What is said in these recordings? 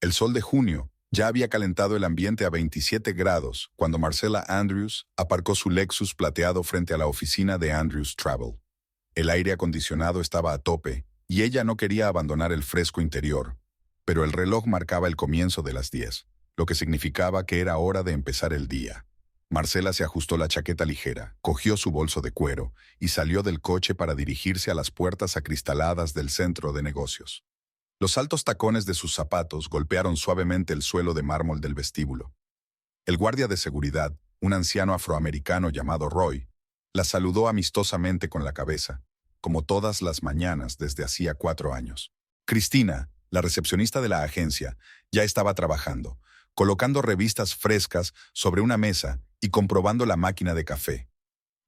El sol de junio ya había calentado el ambiente a 27 grados cuando Marcella Andrews aparcó su Lexus plateado frente a la oficina de Andrews Travel. El aire acondicionado estaba a tope y ella no quería abandonar el fresco interior, pero el reloj marcaba el comienzo de las 10, lo que significaba que era hora de empezar el día. Marcella se ajustó la chaqueta ligera, cogió su bolso de cuero y salió del coche para dirigirse a las puertas acristaladas del centro de negocios. Los altos tacones de sus zapatos golpearon suavemente el suelo de mármol del vestíbulo. El guardia de seguridad, un anciano afroamericano llamado Roy, la saludó amistosamente con la cabeza, como todas las mañanas desde hacía 4 años. Cristina, la recepcionista de la agencia, ya estaba trabajando, colocando revistas frescas sobre una mesa y comprobando la máquina de café.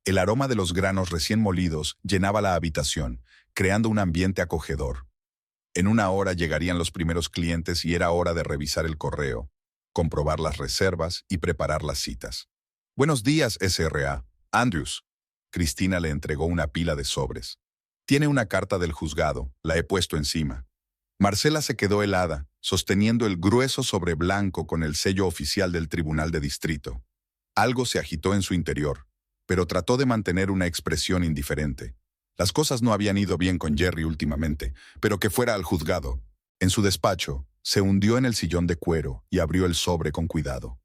El aroma de los granos recién molidos llenaba la habitación, creando un ambiente acogedor. En 1 hora llegarían los primeros clientes y era hora de revisar el correo, comprobar las reservas y preparar las citas. «Buenos días, SRA. Andrews». Cristina le entregó una pila de sobres. «Tiene una carta del juzgado, la he puesto encima». Marcella se quedó helada, sosteniendo el grueso sobre blanco con el sello oficial del Tribunal de Distrito. Algo se agitó en su interior, pero trató de mantener una expresión indiferente. Las cosas no habían ido bien con Jerry últimamente, pero que fuera al juzgado. En su despacho, se hundió en el sillón de cuero y abrió el sobre con cuidado.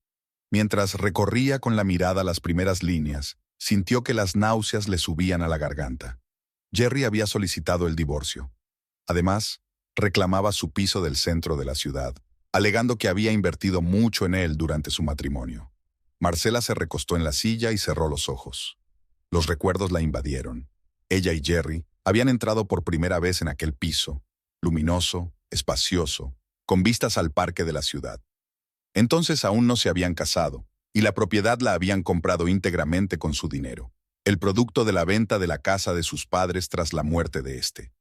Mientras recorría con la mirada las primeras líneas, sintió que las náuseas le subían a la garganta. Jerry había solicitado el divorcio. Además, reclamaba su piso del centro de la ciudad, alegando que había invertido mucho en él durante su matrimonio. Marcella se recostó en la silla y cerró los ojos. Los recuerdos la invadieron. Ella y Jerry habían entrado por primera vez en aquel piso, luminoso, espacioso, con vistas al parque de la ciudad. Entonces aún no se habían casado, y la propiedad la habían comprado íntegramente con su dinero, el producto de la venta de la casa de sus padres tras la muerte de éste.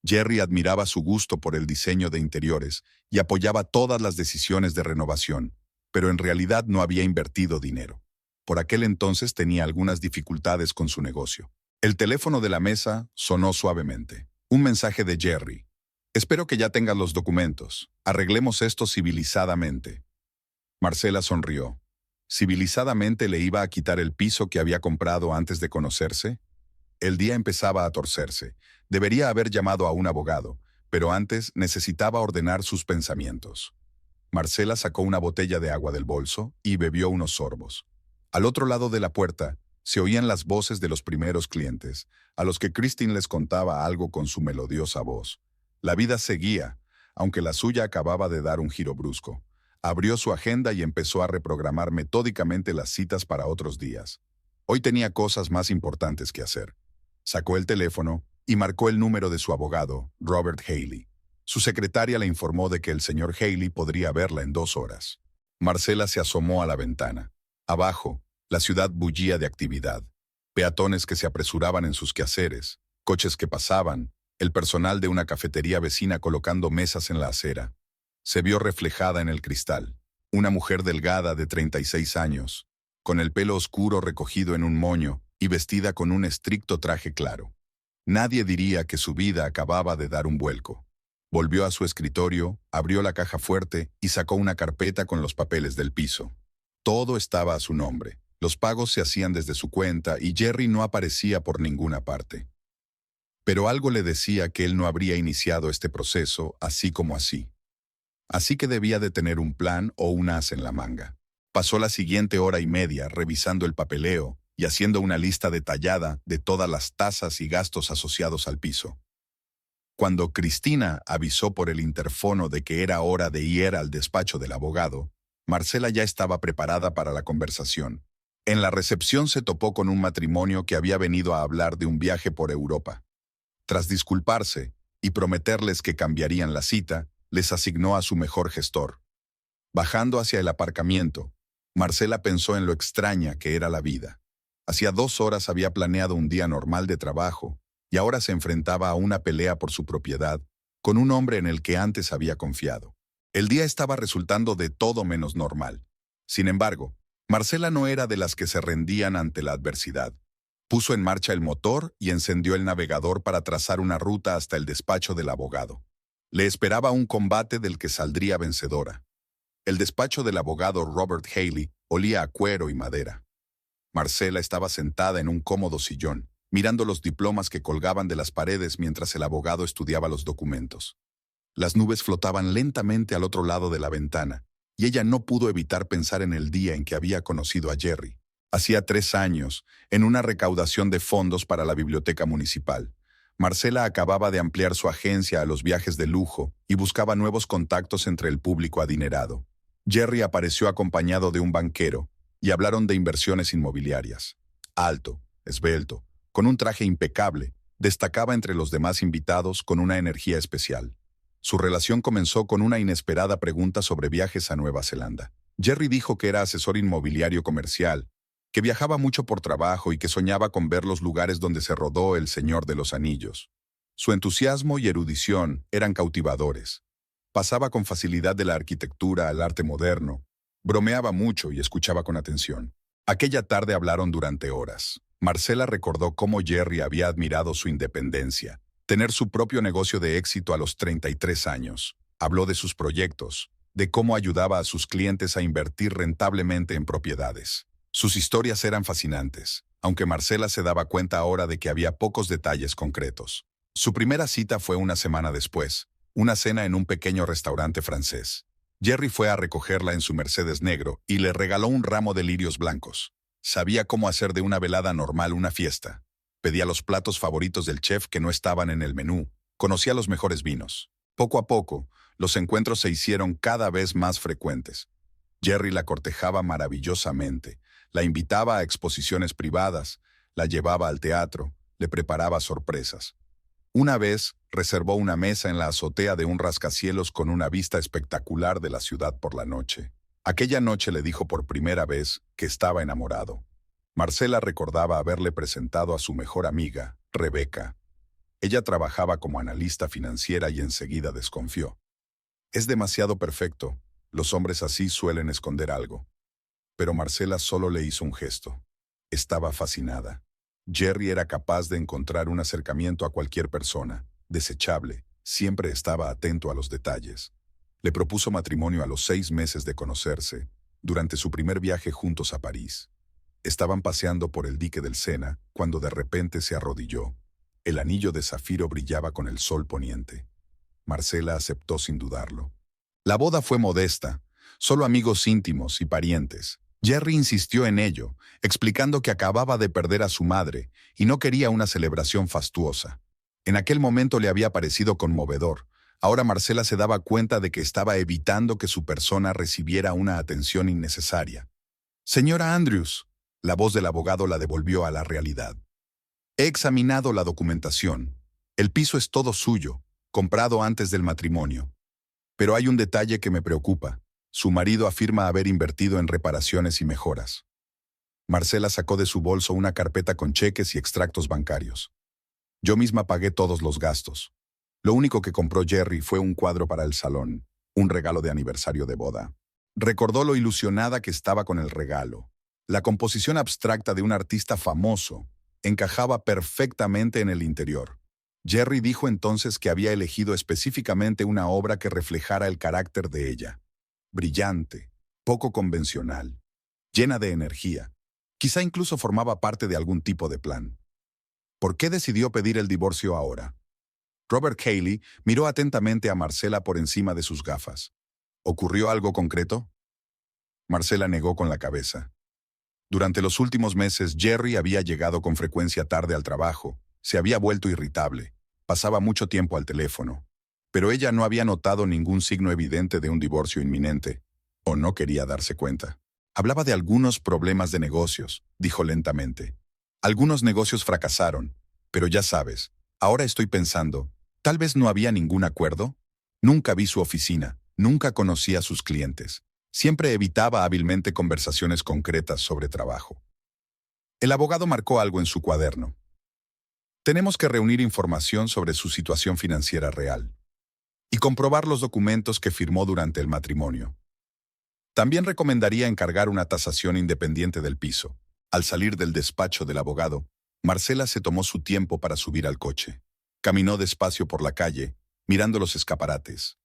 Jerry admiraba su gusto por el diseño de interiores y apoyaba todas las decisiones de renovación, pero en realidad no había invertido dinero. Por aquel entonces tenía algunas dificultades con su negocio. El teléfono de la mesa sonó suavemente. Un mensaje de Jerry. «Espero que ya tengas los documentos. Arreglemos esto civilizadamente». Marcella sonrió. ¿Civilizadamente le iba a quitar el piso que había comprado antes de conocerse? El día empezaba a torcerse. Debería haber llamado a un abogado, pero antes necesitaba ordenar sus pensamientos. Marcella sacó una botella de agua del bolso y bebió unos sorbos. Al otro lado de la puerta, se oían las voces de los primeros clientes, a los que Christine les contaba algo con su melodiosa voz. La vida seguía, aunque la suya acababa de dar un giro brusco. Abrió su agenda y empezó a reprogramar metódicamente las citas para otros días. Hoy tenía cosas más importantes que hacer. Sacó el teléfono y marcó el número de su abogado, Robert Haley. Su secretaria le informó de que el señor Haley podría verla en 2 horas. Marcella se asomó a la ventana. Abajo, la ciudad bullía de actividad. Peatones que se apresuraban en sus quehaceres, coches que pasaban, el personal de una cafetería vecina colocando mesas en la acera. Se vio reflejada en el cristal. Una mujer delgada de 36 años, con el pelo oscuro recogido en un moño y vestida con un estricto traje claro. Nadie diría que su vida acababa de dar un vuelco. Volvió a su escritorio, abrió la caja fuerte y sacó una carpeta con los papeles del piso. Todo estaba a su nombre. Los pagos se hacían desde su cuenta y Jerry no aparecía por ninguna parte. Pero algo le decía que él no habría iniciado este proceso así como así. Así que debía de tener un plan o un as en la manga. Pasó la siguiente 1 hora y media revisando el papeleo y haciendo una lista detallada de todas las tasas y gastos asociados al piso. Cuando Cristina avisó por el interfono de que era hora de ir al despacho del abogado, Marcella ya estaba preparada para la conversación. En la recepción se topó con un matrimonio que había venido a hablar de un viaje por Europa. Tras disculparse y prometerles que cambiarían la cita, les asignó a su mejor gestor. Bajando hacia el aparcamiento, Marcella pensó en lo extraña que era la vida. Hacía 2 horas había planeado un día normal de trabajo y ahora se enfrentaba a una pelea por su propiedad con un hombre en el que antes había confiado. El día estaba resultando de todo menos normal. Sin embargo, Marcella no era de las que se rendían ante la adversidad. Puso en marcha el motor y encendió el navegador para trazar una ruta hasta el despacho del abogado. Le esperaba un combate del que saldría vencedora. El despacho del abogado Robert Haley olía a cuero y madera. Marcela estaba sentada en un cómodo sillón, mirando los diplomas que colgaban de las paredes mientras el abogado estudiaba los documentos. Las nubes flotaban lentamente al otro lado de la ventana, y ella no pudo evitar pensar en el día en que había conocido a Jerry. Hacía 3 años, en una recaudación de fondos para la biblioteca municipal. Marcela acababa de ampliar su agencia a los viajes de lujo y buscaba nuevos contactos entre el público adinerado. Jerry apareció acompañado de un banquero y hablaron de inversiones inmobiliarias. Alto, esbelto, con un traje impecable, destacaba entre los demás invitados con una energía especial. Su relación comenzó con una inesperada pregunta sobre viajes a Nueva Zelanda. Jerry dijo que era asesor inmobiliario comercial, que viajaba mucho por trabajo y que soñaba con ver los lugares donde se rodó El Señor de los Anillos. Su entusiasmo y erudición eran cautivadores. Pasaba con facilidad de la arquitectura al arte moderno, bromeaba mucho y escuchaba con atención. Aquella tarde hablaron durante horas. Marcela recordó cómo Jerry había admirado su independencia, tener su propio negocio de éxito a los 33 años. Habló de sus proyectos, de cómo ayudaba a sus clientes a invertir rentablemente en propiedades. Sus historias eran fascinantes, aunque Marcela se daba cuenta ahora de que había pocos detalles concretos. Su primera cita fue una semana después, una cena en un pequeño restaurante francés. Jerry fue a recogerla en su Mercedes negro y le regaló un ramo de lirios blancos. Sabía cómo hacer de una velada normal una fiesta. Pedía los platos favoritos del chef que no estaban en el menú. Conocía los mejores vinos. Poco a poco, los encuentros se hicieron cada vez más frecuentes. Jerry la cortejaba maravillosamente. La invitaba a exposiciones privadas, la llevaba al teatro, le preparaba sorpresas. Una vez, reservó una mesa en la azotea de un rascacielos con una vista espectacular de la ciudad por la noche. Aquella noche le dijo por primera vez que estaba enamorado. Marcela recordaba haberle presentado a su mejor amiga, Rebecca. Ella trabajaba como analista financiera y enseguida desconfió. Es demasiado perfecto. Los hombres así suelen esconder algo. Pero Marcela solo le hizo un gesto. Estaba fascinada. Jerry era capaz de encontrar un acercamiento a cualquier persona, desechable, siempre estaba atento a los detalles. Le propuso matrimonio a los 6 meses de conocerse, durante su primer viaje juntos a París. Estaban paseando por el dique del Sena, cuando de repente se arrodilló. El anillo de zafiro brillaba con el sol poniente. Marcela aceptó sin dudarlo. La boda fue modesta, solo amigos íntimos y parientes. Jerry insistió en ello, explicando que acababa de perder a su madre y no quería una celebración fastuosa. En aquel momento le había parecido conmovedor. Ahora Marcela se daba cuenta de que estaba evitando que su persona recibiera una atención innecesaria. «Señora Andrews», la voz del abogado la devolvió a la realidad. «He examinado la documentación. El piso es todo suyo, comprado antes del matrimonio. Pero hay un detalle que me preocupa. Su marido afirma haber invertido en reparaciones y mejoras». Marcela sacó de su bolso una carpeta con cheques y extractos bancarios. «Yo misma pagué todos los gastos. Lo único que compró Jerry fue un cuadro para el salón, un regalo de aniversario de boda». Recordó lo ilusionada que estaba con el regalo. La composición abstracta de un artista famoso encajaba perfectamente en el interior. Jerry dijo entonces que había elegido específicamente una obra que reflejara el carácter de ella. Brillante, poco convencional, llena de energía. Quizá incluso formaba parte de algún tipo de plan. ¿Por qué decidió pedir el divorcio ahora? Robert Haley miró atentamente a Marcela por encima de sus gafas. ¿Ocurrió algo concreto? Marcela negó con la cabeza. Durante los últimos meses, Jerry había llegado con frecuencia tarde al trabajo, se había vuelto irritable, pasaba mucho tiempo al teléfono. Pero ella no había notado ningún signo evidente de un divorcio inminente, o no quería darse cuenta. Hablaba de algunos problemas de negocios, dijo lentamente. Algunos negocios fracasaron, pero ya sabes, ahora estoy pensando, ¿tal vez no había ningún acuerdo? Nunca vi su oficina, nunca conocí a sus clientes. Siempre evitaba hábilmente conversaciones concretas sobre trabajo. El abogado marcó algo en su cuaderno. Tenemos que reunir información sobre su situación financiera real y comprobar los documentos que firmó durante el matrimonio. También recomendaría encargar una tasación independiente del piso. Al salir del despacho del abogado, Marcela se tomó su tiempo para subir al coche. Caminó despacio por la calle, mirando los escaparates.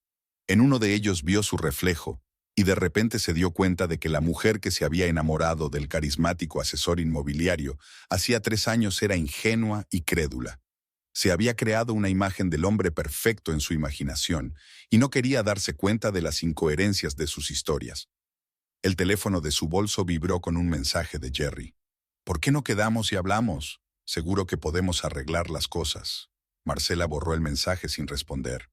En uno de ellos vio su reflejo, y de repente se dio cuenta de que la mujer que se había enamorado del carismático asesor inmobiliario hacía 3 años era ingenua y crédula. Se había creado una imagen del hombre perfecto en su imaginación y no quería darse cuenta de las incoherencias de sus historias. El teléfono de su bolso vibró con un mensaje de Jerry. «¿Por qué no quedamos y hablamos? Seguro que podemos arreglar las cosas». Marcela borró el mensaje sin responder.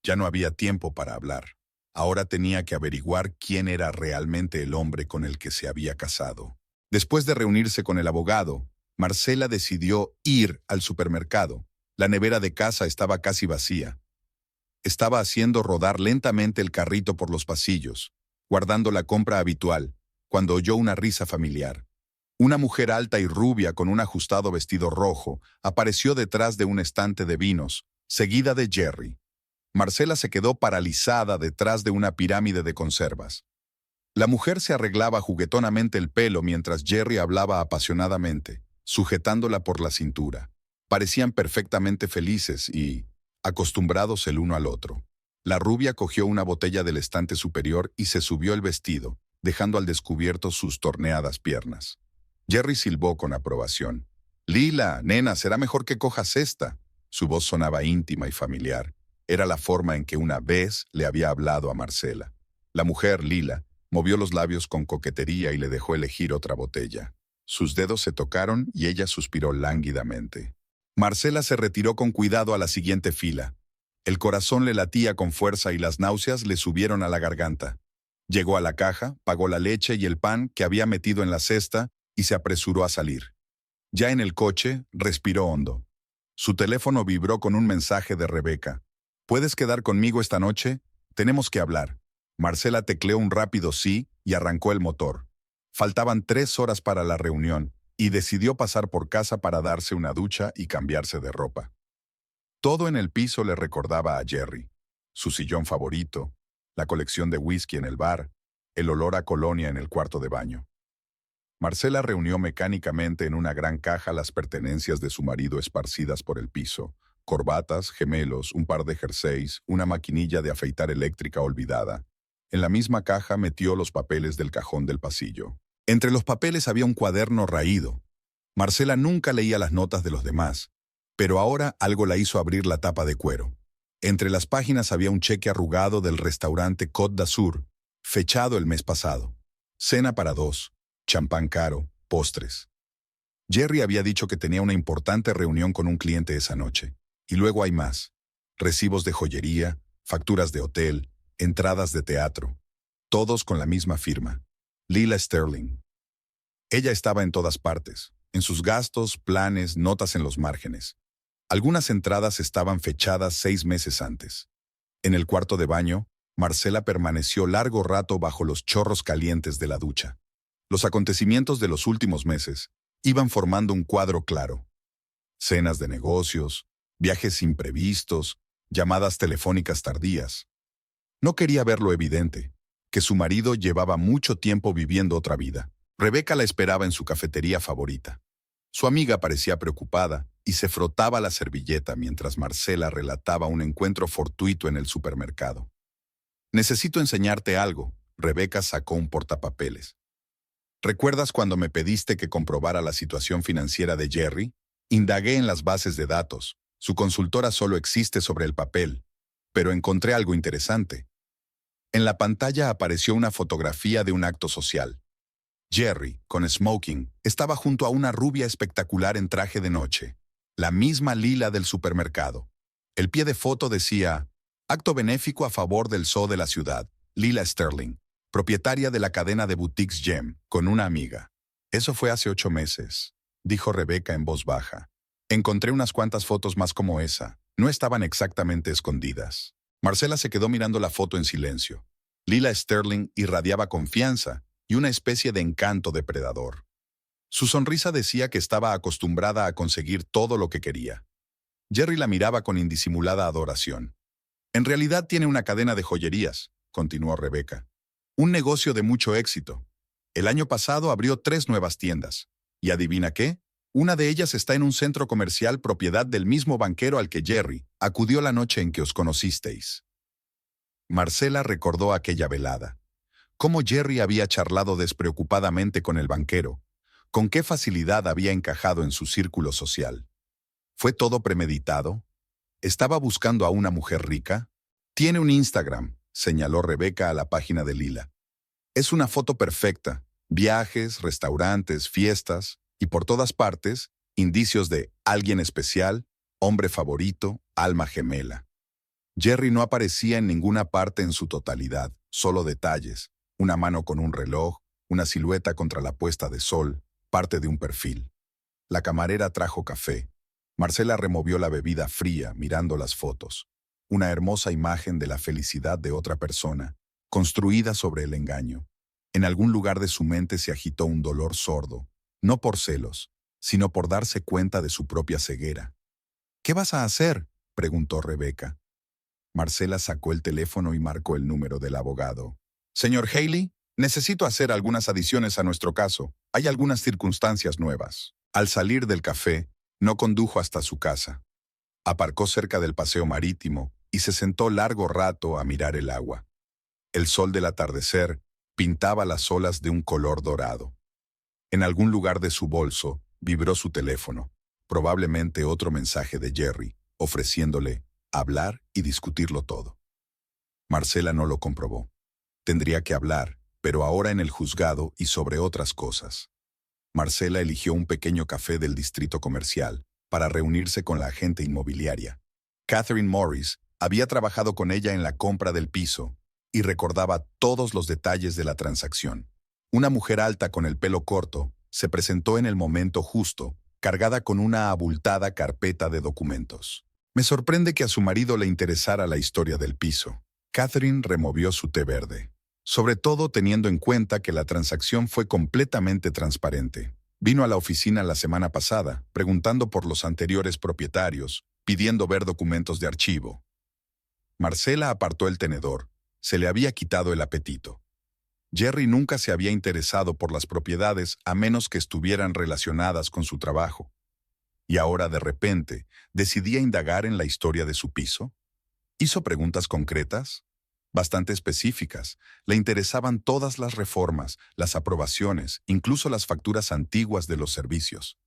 Ya no había tiempo para hablar. Ahora tenía que averiguar quién era realmente el hombre con el que se había casado. Después de reunirse con el abogado, Marcela decidió ir al supermercado. La nevera de casa estaba casi vacía. Estaba haciendo rodar lentamente el carrito por los pasillos, guardando la compra habitual, cuando oyó una risa familiar. Una mujer alta y rubia con un ajustado vestido rojo apareció detrás de un estante de vinos, seguida de Jerry. Marcela se quedó paralizada detrás de una pirámide de conservas. La mujer se arreglaba juguetonamente el pelo mientras Jerry hablaba apasionadamente, sujetándola por la cintura. Parecían perfectamente felices y acostumbrados el uno al otro. La rubia cogió una botella del estante superior y se subió el vestido, dejando al descubierto sus torneadas piernas. Jerry silbó con aprobación. «Lila, nena, será mejor que cojas esta». Su voz sonaba íntima y familiar. Era la forma en que una vez le había hablado a Marcela. La mujer, Lila, movió los labios con coquetería y le dejó elegir otra botella. Sus dedos se tocaron y ella suspiró lánguidamente. Marcela se retiró con cuidado a la siguiente fila. El corazón le latía con fuerza y las náuseas le subieron a la garganta. Llegó a la caja, pagó la leche y el pan que había metido en la cesta y se apresuró a salir. Ya en el coche, respiró hondo. Su teléfono vibró con un mensaje de Rebeca. «¿Puedes quedar conmigo esta noche? Tenemos que hablar». Marcela tecleó un rápido sí y arrancó el motor. Faltaban 3 horas para la reunión y decidió pasar por casa para darse una ducha y cambiarse de ropa. Todo en el piso le recordaba a Jerry. Su sillón favorito, la colección de whisky en el bar, el olor a colonia en el cuarto de baño. Marcela reunió mecánicamente en una gran caja las pertenencias de su marido esparcidas por el piso: corbatas, gemelos, un par de jerseys, una maquinilla de afeitar eléctrica olvidada. En la misma caja metió los papeles del cajón del pasillo. Entre los papeles había un cuaderno raído. Marcela nunca leía las notas de los demás, pero ahora algo la hizo abrir la tapa de cuero. Entre las páginas había un cheque arrugado del restaurante Côte d'Azur, fechado el mes pasado. Cena para 2, champán caro, postres. Jerry había dicho que tenía una importante reunión con un cliente esa noche. Y luego hay más: recibos de joyería, facturas de hotel, entradas de teatro. Todos con la misma firma: Lila Sterling. Ella estaba en todas partes, en sus gastos, planes, notas en los márgenes. Algunas entradas estaban fechadas 6 meses antes. En el cuarto de baño, Marcela permaneció largo rato bajo los chorros calientes de la ducha. Los acontecimientos de los últimos meses iban formando un cuadro claro. Cenas de negocios, viajes imprevistos, llamadas telefónicas tardías. No quería ver lo evidente, que su marido llevaba mucho tiempo viviendo otra vida. Rebeca la esperaba en su cafetería favorita. Su amiga parecía preocupada y se frotaba la servilleta mientras Marcela relataba un encuentro fortuito en el supermercado. «Necesito enseñarte algo». Rebeca sacó un portapapeles. «¿Recuerdas cuando me pediste que comprobara la situación financiera de Jerry? Indagué en las bases de datos. Su consultora solo existe sobre el papel, pero encontré algo interesante». En la pantalla apareció una fotografía de un acto social. Jerry, con smoking, estaba junto a una rubia espectacular en traje de noche, la misma Lila del supermercado. El pie de foto decía: «Acto benéfico a favor del zoo de la ciudad, Lila Sterling, propietaria de la cadena de boutiques Gem, con una amiga». «Eso fue hace 8 meses», dijo Rebeca en voz baja. «Encontré unas cuantas fotos más como esa. No estaban exactamente escondidas». Marcela se quedó mirando la foto en silencio. Lila Sterling irradiaba confianza y una especie de encanto depredador. Su sonrisa decía que estaba acostumbrada a conseguir todo lo que quería. Jerry la miraba con indisimulada adoración. «En realidad tiene una cadena de joyerías», continuó Rebeca. «Un negocio de mucho éxito. El año pasado abrió 3 nuevas tiendas. ¿Y adivina qué? Una de ellas está en un centro comercial propiedad del mismo banquero al que Jerry, Acudió la noche en que os conocisteis. Marcela recordó aquella velada. Cómo Jerry había charlado despreocupadamente con el banquero, con qué facilidad había encajado en su círculo social. ¿Fue todo premeditado? ¿Estaba buscando a una mujer rica? Tiene un Instagram, señaló Rebeca a la página de Lila. Es una foto perfecta, viajes, restaurantes, fiestas, y por todas partes, indicios de alguien especial, hombre favorito, alma gemela. Jerry no aparecía en ninguna parte en su totalidad, solo detalles, una mano con un reloj, una silueta contra la puesta de sol, parte de un perfil. La camarera trajo café. Marcela removió la bebida fría, mirando las fotos. Una hermosa imagen de la felicidad de otra persona, construida sobre el engaño. En algún lugar de su mente se agitó un dolor sordo, no por celos, sino por darse cuenta de su propia ceguera. ¿Qué vas a hacer?, preguntó Rebeca. Marcela sacó el teléfono y marcó el número del abogado. Señor Haley, necesito hacer algunas adiciones a nuestro caso. Hay algunas circunstancias nuevas. Al salir del café, no condujo hasta su casa. Aparcó cerca del paseo marítimo y se sentó largo rato a mirar el agua. El sol del atardecer pintaba las olas de un color dorado. En algún lugar de su bolso vibró su teléfono, probablemente otro mensaje de Jerry, ofreciéndole hablar y discutirlo todo. Marcela no lo comprobó. Tendría que hablar, pero ahora en el juzgado y sobre otras cosas. Marcela eligió un pequeño café del distrito comercial para reunirse con la agente inmobiliaria. Catherine Morris había trabajado con ella en la compra del piso y recordaba todos los detalles de la transacción. Una mujer alta con el pelo corto se presentó en el momento justo, cargada con una abultada carpeta de documentos. Me sorprende que a su marido le interesara la historia del piso. Catherine removió su té verde, sobre todo teniendo en cuenta que la transacción fue completamente transparente. Vino a la oficina la semana pasada, preguntando por los anteriores propietarios, pidiendo ver documentos de archivo. Marcela apartó el tenedor. Se le había quitado el apetito. Jerry nunca se había interesado por las propiedades a menos que estuvieran relacionadas con su trabajo. Y ahora, de repente, decidía indagar en la historia de su piso. Hizo preguntas concretas, bastante específicas. Le interesaban todas las reformas, las aprobaciones, incluso las facturas antiguas de los servicios.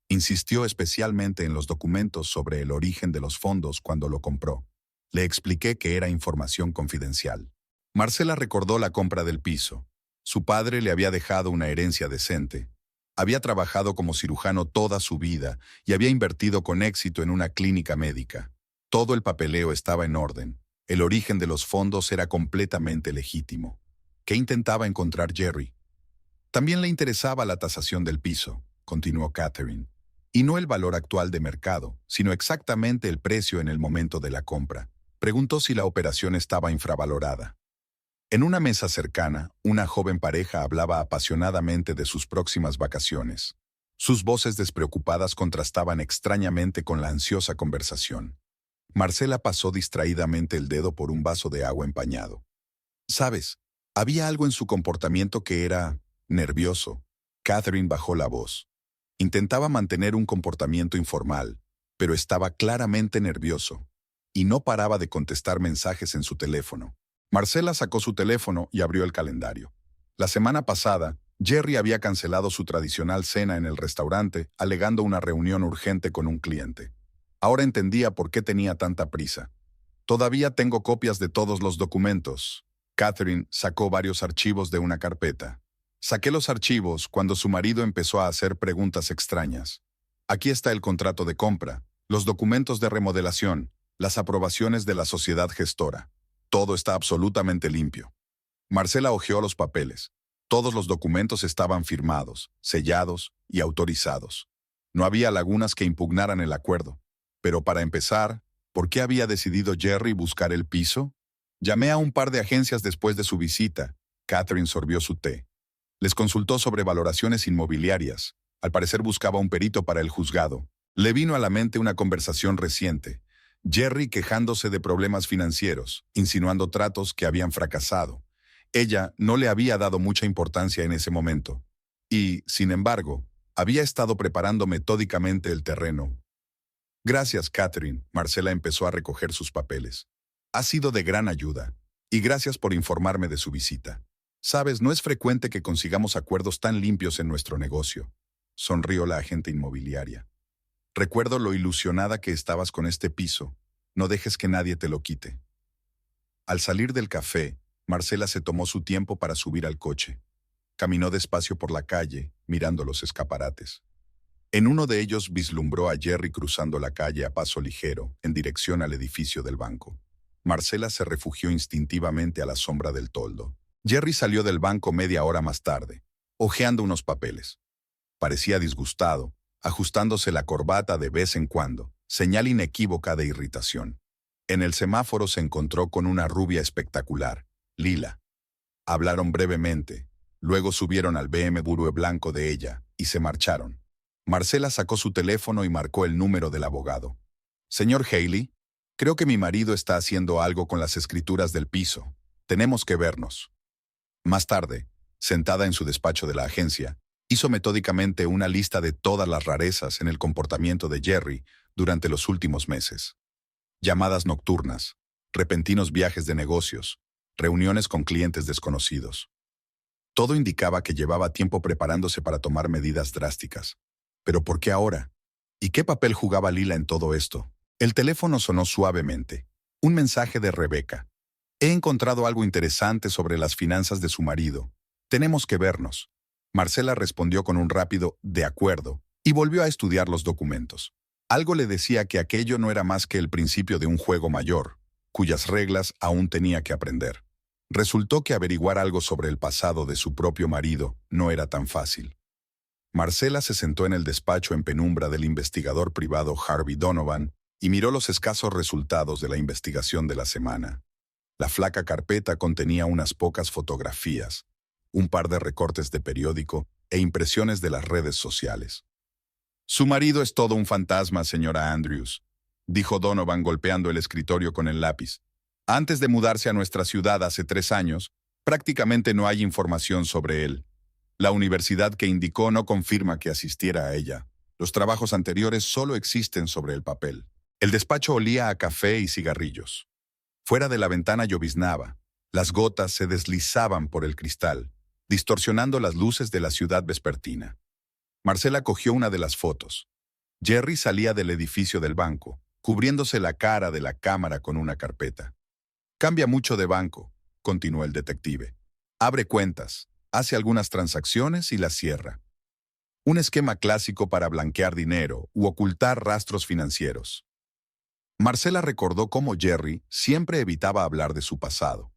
Insistió especialmente en los documentos sobre el origen de los fondos cuando lo compró. Le expliqué que era información confidencial. Marcela recordó la compra del piso. Su padre le había dejado una herencia decente. Había trabajado como cirujano toda su vida y había invertido con éxito en una clínica médica. Todo el papeleo estaba en orden. El origen de los fondos era completamente legítimo. ¿Qué intentaba encontrar Jerry? También le interesaba la tasación del piso, continuó Catherine, y no el valor actual de mercado, sino exactamente el precio en el momento de la compra. Preguntó si la operación estaba infravalorada. En una mesa cercana, una joven pareja hablaba apasionadamente de sus próximas vacaciones. Sus voces despreocupadas contrastaban extrañamente con la ansiosa conversación. Marcela pasó distraídamente el dedo por un vaso de agua empañado. ¿Sabes? Había algo en su comportamiento que era nervioso. Catherine bajó la voz. Intentaba mantener un comportamiento informal, pero estaba claramente nervioso, y no paraba de contestar mensajes en su teléfono. Marcela sacó su teléfono y abrió el calendario. La semana pasada, Jerry había cancelado su tradicional cena en el restaurante, alegando una reunión urgente con un cliente. Ahora entendía por qué tenía tanta prisa. Todavía tengo copias de todos los documentos. Catherine sacó varios archivos de una carpeta. Saqué los archivos cuando su marido empezó a hacer preguntas extrañas. Aquí está el contrato de compra, los documentos de remodelación, las aprobaciones de la sociedad gestora. Todo está absolutamente limpio. Marcela hojeó los papeles. Todos los documentos estaban firmados, sellados y autorizados. No había lagunas que impugnaran el acuerdo. Pero para empezar, ¿por qué había decidido Jerry buscar el piso? Llamé a un par de agencias después de su visita. Catherine sorbió su té. Les consultó sobre valoraciones inmobiliarias. Al parecer buscaba un perito para el juzgado. Le vino a la mente una conversación reciente. Jerry quejándose de problemas financieros, insinuando tratos que habían fracasado. Ella no le había dado mucha importancia en ese momento. Y, sin embargo, había estado preparando metódicamente el terreno. Gracias, Catherine. Marcela empezó a recoger sus papeles. Ha sido de gran ayuda. Y gracias por informarme de su visita. Sabes, no es frecuente que consigamos acuerdos tan limpios en nuestro negocio. Sonrió la agente inmobiliaria. Recuerdo lo ilusionada que estabas con este piso. No dejes que nadie te lo quite. Al salir del café, Marcela se tomó su tiempo para subir al coche. Caminó despacio por la calle, mirando los escaparates. En uno de ellos vislumbró a Jerry cruzando la calle a paso ligero, en dirección al edificio del banco. Marcela se refugió instintivamente a la sombra del toldo. Jerry salió del banco media hora más tarde, hojeando unos papeles. Parecía disgustado, ajustándose la corbata de vez en cuando, señal inequívoca de irritación. En el semáforo se encontró con una rubia espectacular, Lila. Hablaron brevemente, luego subieron al BMW blanco de ella y se marcharon. Marcela sacó su teléfono y marcó el número del abogado. Señor Haley, creo que mi marido está haciendo algo con las escrituras del piso. Tenemos que vernos. Más tarde, sentada en su despacho de la agencia, hizo metódicamente una lista de todas las rarezas en el comportamiento de Jerry durante los últimos meses. Llamadas nocturnas, repentinos viajes de negocios, reuniones con clientes desconocidos. Todo indicaba que llevaba tiempo preparándose para tomar medidas drásticas. ¿Pero por qué ahora? ¿Y qué papel jugaba Lila en todo esto? El teléfono sonó suavemente. Un mensaje de Rebecca. He encontrado algo interesante sobre las finanzas de su marido. Tenemos que vernos. Marcela respondió con un rápido «de acuerdo» y volvió a estudiar los documentos. Algo le decía que aquello no era más que el principio de un juego mayor, cuyas reglas aún tenía que aprender. Resultó que averiguar algo sobre el pasado de su propio marido no era tan fácil. Marcela se sentó en el despacho en penumbra del investigador privado Harvey Donovan y miró los escasos resultados de la investigación de la semana. La flaca carpeta contenía unas pocas fotografías, un par de recortes de periódico e impresiones de las redes sociales. «Su marido es todo un fantasma, señora Andrews», dijo Donovan golpeando el escritorio con el lápiz. «Antes de mudarse a nuestra ciudad hace 3 años, prácticamente no hay información sobre él. La universidad que indicó no confirma que asistiera a ella. Los trabajos anteriores solo existen sobre el papel». El despacho olía a café y cigarrillos. Fuera de la ventana lloviznaba. Las gotas se deslizaban por el cristal, distorsionando las luces de la ciudad vespertina. Marcela cogió una de las fotos. Jerry salía del edificio del banco, cubriéndose la cara de la cámara con una carpeta. «Cambia mucho de banco», continuó el detective. «Abre cuentas, hace algunas transacciones y las cierra. Un esquema clásico para blanquear dinero u ocultar rastros financieros». Marcela recordó cómo Jerry siempre evitaba hablar de su pasado.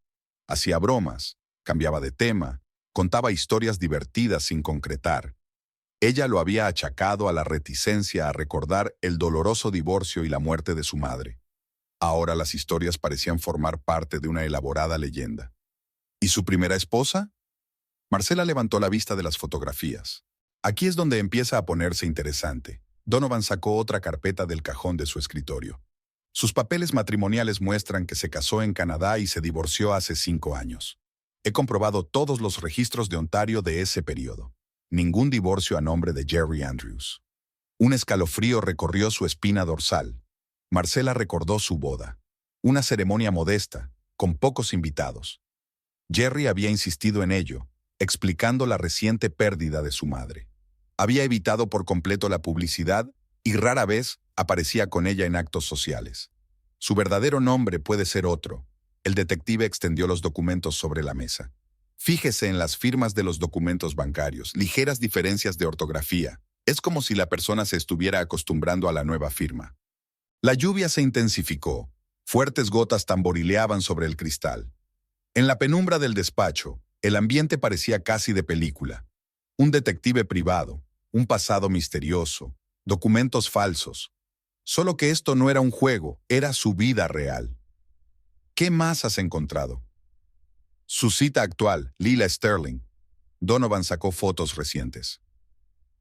Hacía bromas, cambiaba de tema, contaba historias divertidas sin concretar. Ella lo había achacado a la reticencia a recordar el doloroso divorcio y la muerte de su madre. Ahora las historias parecían formar parte de una elaborada leyenda. ¿Y su primera esposa? Marcela levantó la vista de las fotografías. Aquí es donde empieza a ponerse interesante. Donovan sacó otra carpeta del cajón de su escritorio. Sus papeles matrimoniales muestran que se casó en Canadá y se divorció hace 5 años. He comprobado todos los registros de Ontario de ese periodo. Ningún divorcio a nombre de Jerry Andrews. Un escalofrío recorrió su espina dorsal. Marcela recordó su boda. Una ceremonia modesta, con pocos invitados. Jerry había insistido en ello, explicando la reciente pérdida de su madre. Había evitado por completo la publicidad y rara vez aparecía con ella en actos sociales. Su verdadero nombre puede ser otro. El detective extendió los documentos sobre la mesa. Fíjese en las firmas de los documentos bancarios, ligeras diferencias de ortografía. Es como si la persona se estuviera acostumbrando a la nueva firma. La lluvia se intensificó. Fuertes gotas tamborileaban sobre el cristal. En la penumbra del despacho, el ambiente parecía casi de película. Un detective privado, un pasado misterioso, documentos falsos. Solo que esto no era un juego, era su vida real. ¿Qué más has encontrado? Su cita actual, Lila Sterling. Donovan sacó fotos recientes.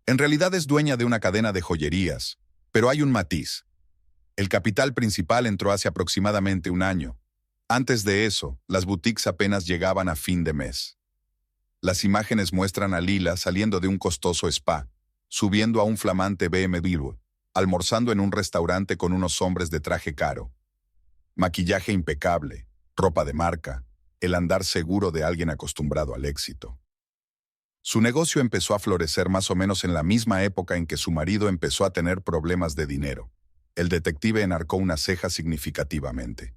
En realidad es dueña de una cadena de joyerías, pero hay un matiz. El capital principal entró hace aproximadamente 1 año. Antes de eso, las boutiques apenas llegaban a fin de mes. Las imágenes muestran a Lila saliendo de un costoso spa, subiendo a un flamante BMW, almorzando en un restaurante con unos hombres de traje caro. Maquillaje impecable, ropa de marca, el andar seguro de alguien acostumbrado al éxito. Su negocio empezó a florecer más o menos en la misma época en que su marido empezó a tener problemas de dinero. El detective enarcó una ceja significativamente.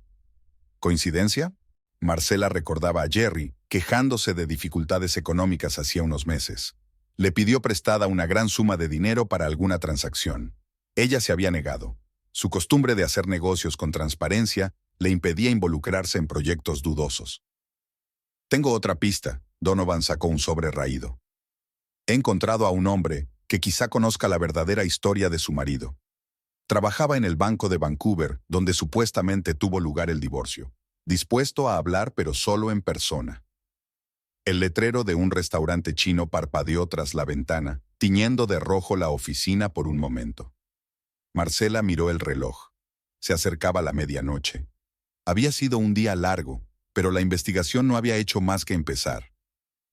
¿Coincidencia? Marcela recordaba a Jerry quejándose de dificultades económicas hacía unos meses. Le pidió prestada una gran suma de dinero para alguna transacción. Ella se había negado. Su costumbre de hacer negocios con transparencia le impedía involucrarse en proyectos dudosos. Tengo otra pista. Donovan sacó un sobre raído. He encontrado a un hombre que quizá conozca la verdadera historia de su marido. Trabajaba en el Banco de Vancouver, donde supuestamente tuvo lugar el divorcio. Dispuesto a hablar, pero solo en persona. El letrero de un restaurante chino parpadeó tras la ventana, tiñendo de rojo la oficina por un momento. Marcela miró el reloj. Se acercaba la medianoche. Había sido un día largo, pero la investigación no había hecho más que empezar.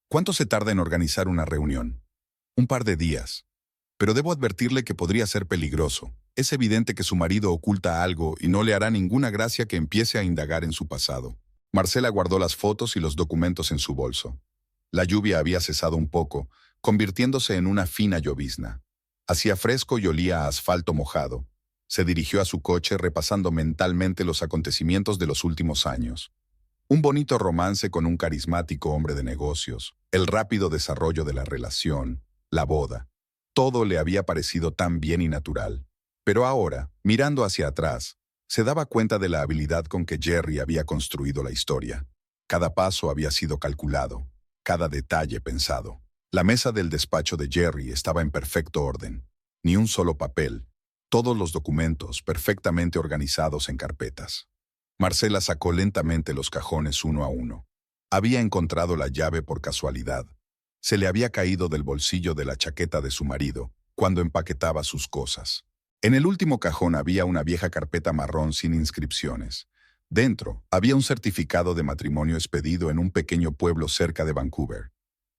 ¿Cuánto se tarda en organizar una reunión? Un par de días. Pero debo advertirle que podría ser peligroso. Es evidente que su marido oculta algo y no le hará ninguna gracia que empiece a indagar en su pasado. Marcela guardó las fotos y los documentos en su bolso. La lluvia había cesado un poco, convirtiéndose en una fina llovizna. Hacía fresco y olía a asfalto mojado. Se dirigió a su coche repasando mentalmente los acontecimientos de los últimos años. Un bonito romance con un carismático hombre de negocios, el rápido desarrollo de la relación, la boda. Todo le había parecido tan bien y natural. Pero ahora, mirando hacia atrás, se daba cuenta de la habilidad con que Jerry había construido la historia. Cada paso había sido calculado, cada detalle pensado. La mesa del despacho de Jerry estaba en perfecto orden. Ni un solo papel, todos los documentos perfectamente organizados en carpetas. Marcela sacó lentamente los cajones uno a uno. Había encontrado la llave por casualidad. Se le había caído del bolsillo de la chaqueta de su marido cuando empaquetaba sus cosas. En el último cajón había una vieja carpeta marrón sin inscripciones. Dentro había un certificado de matrimonio expedido en un pequeño pueblo cerca de Vancouver.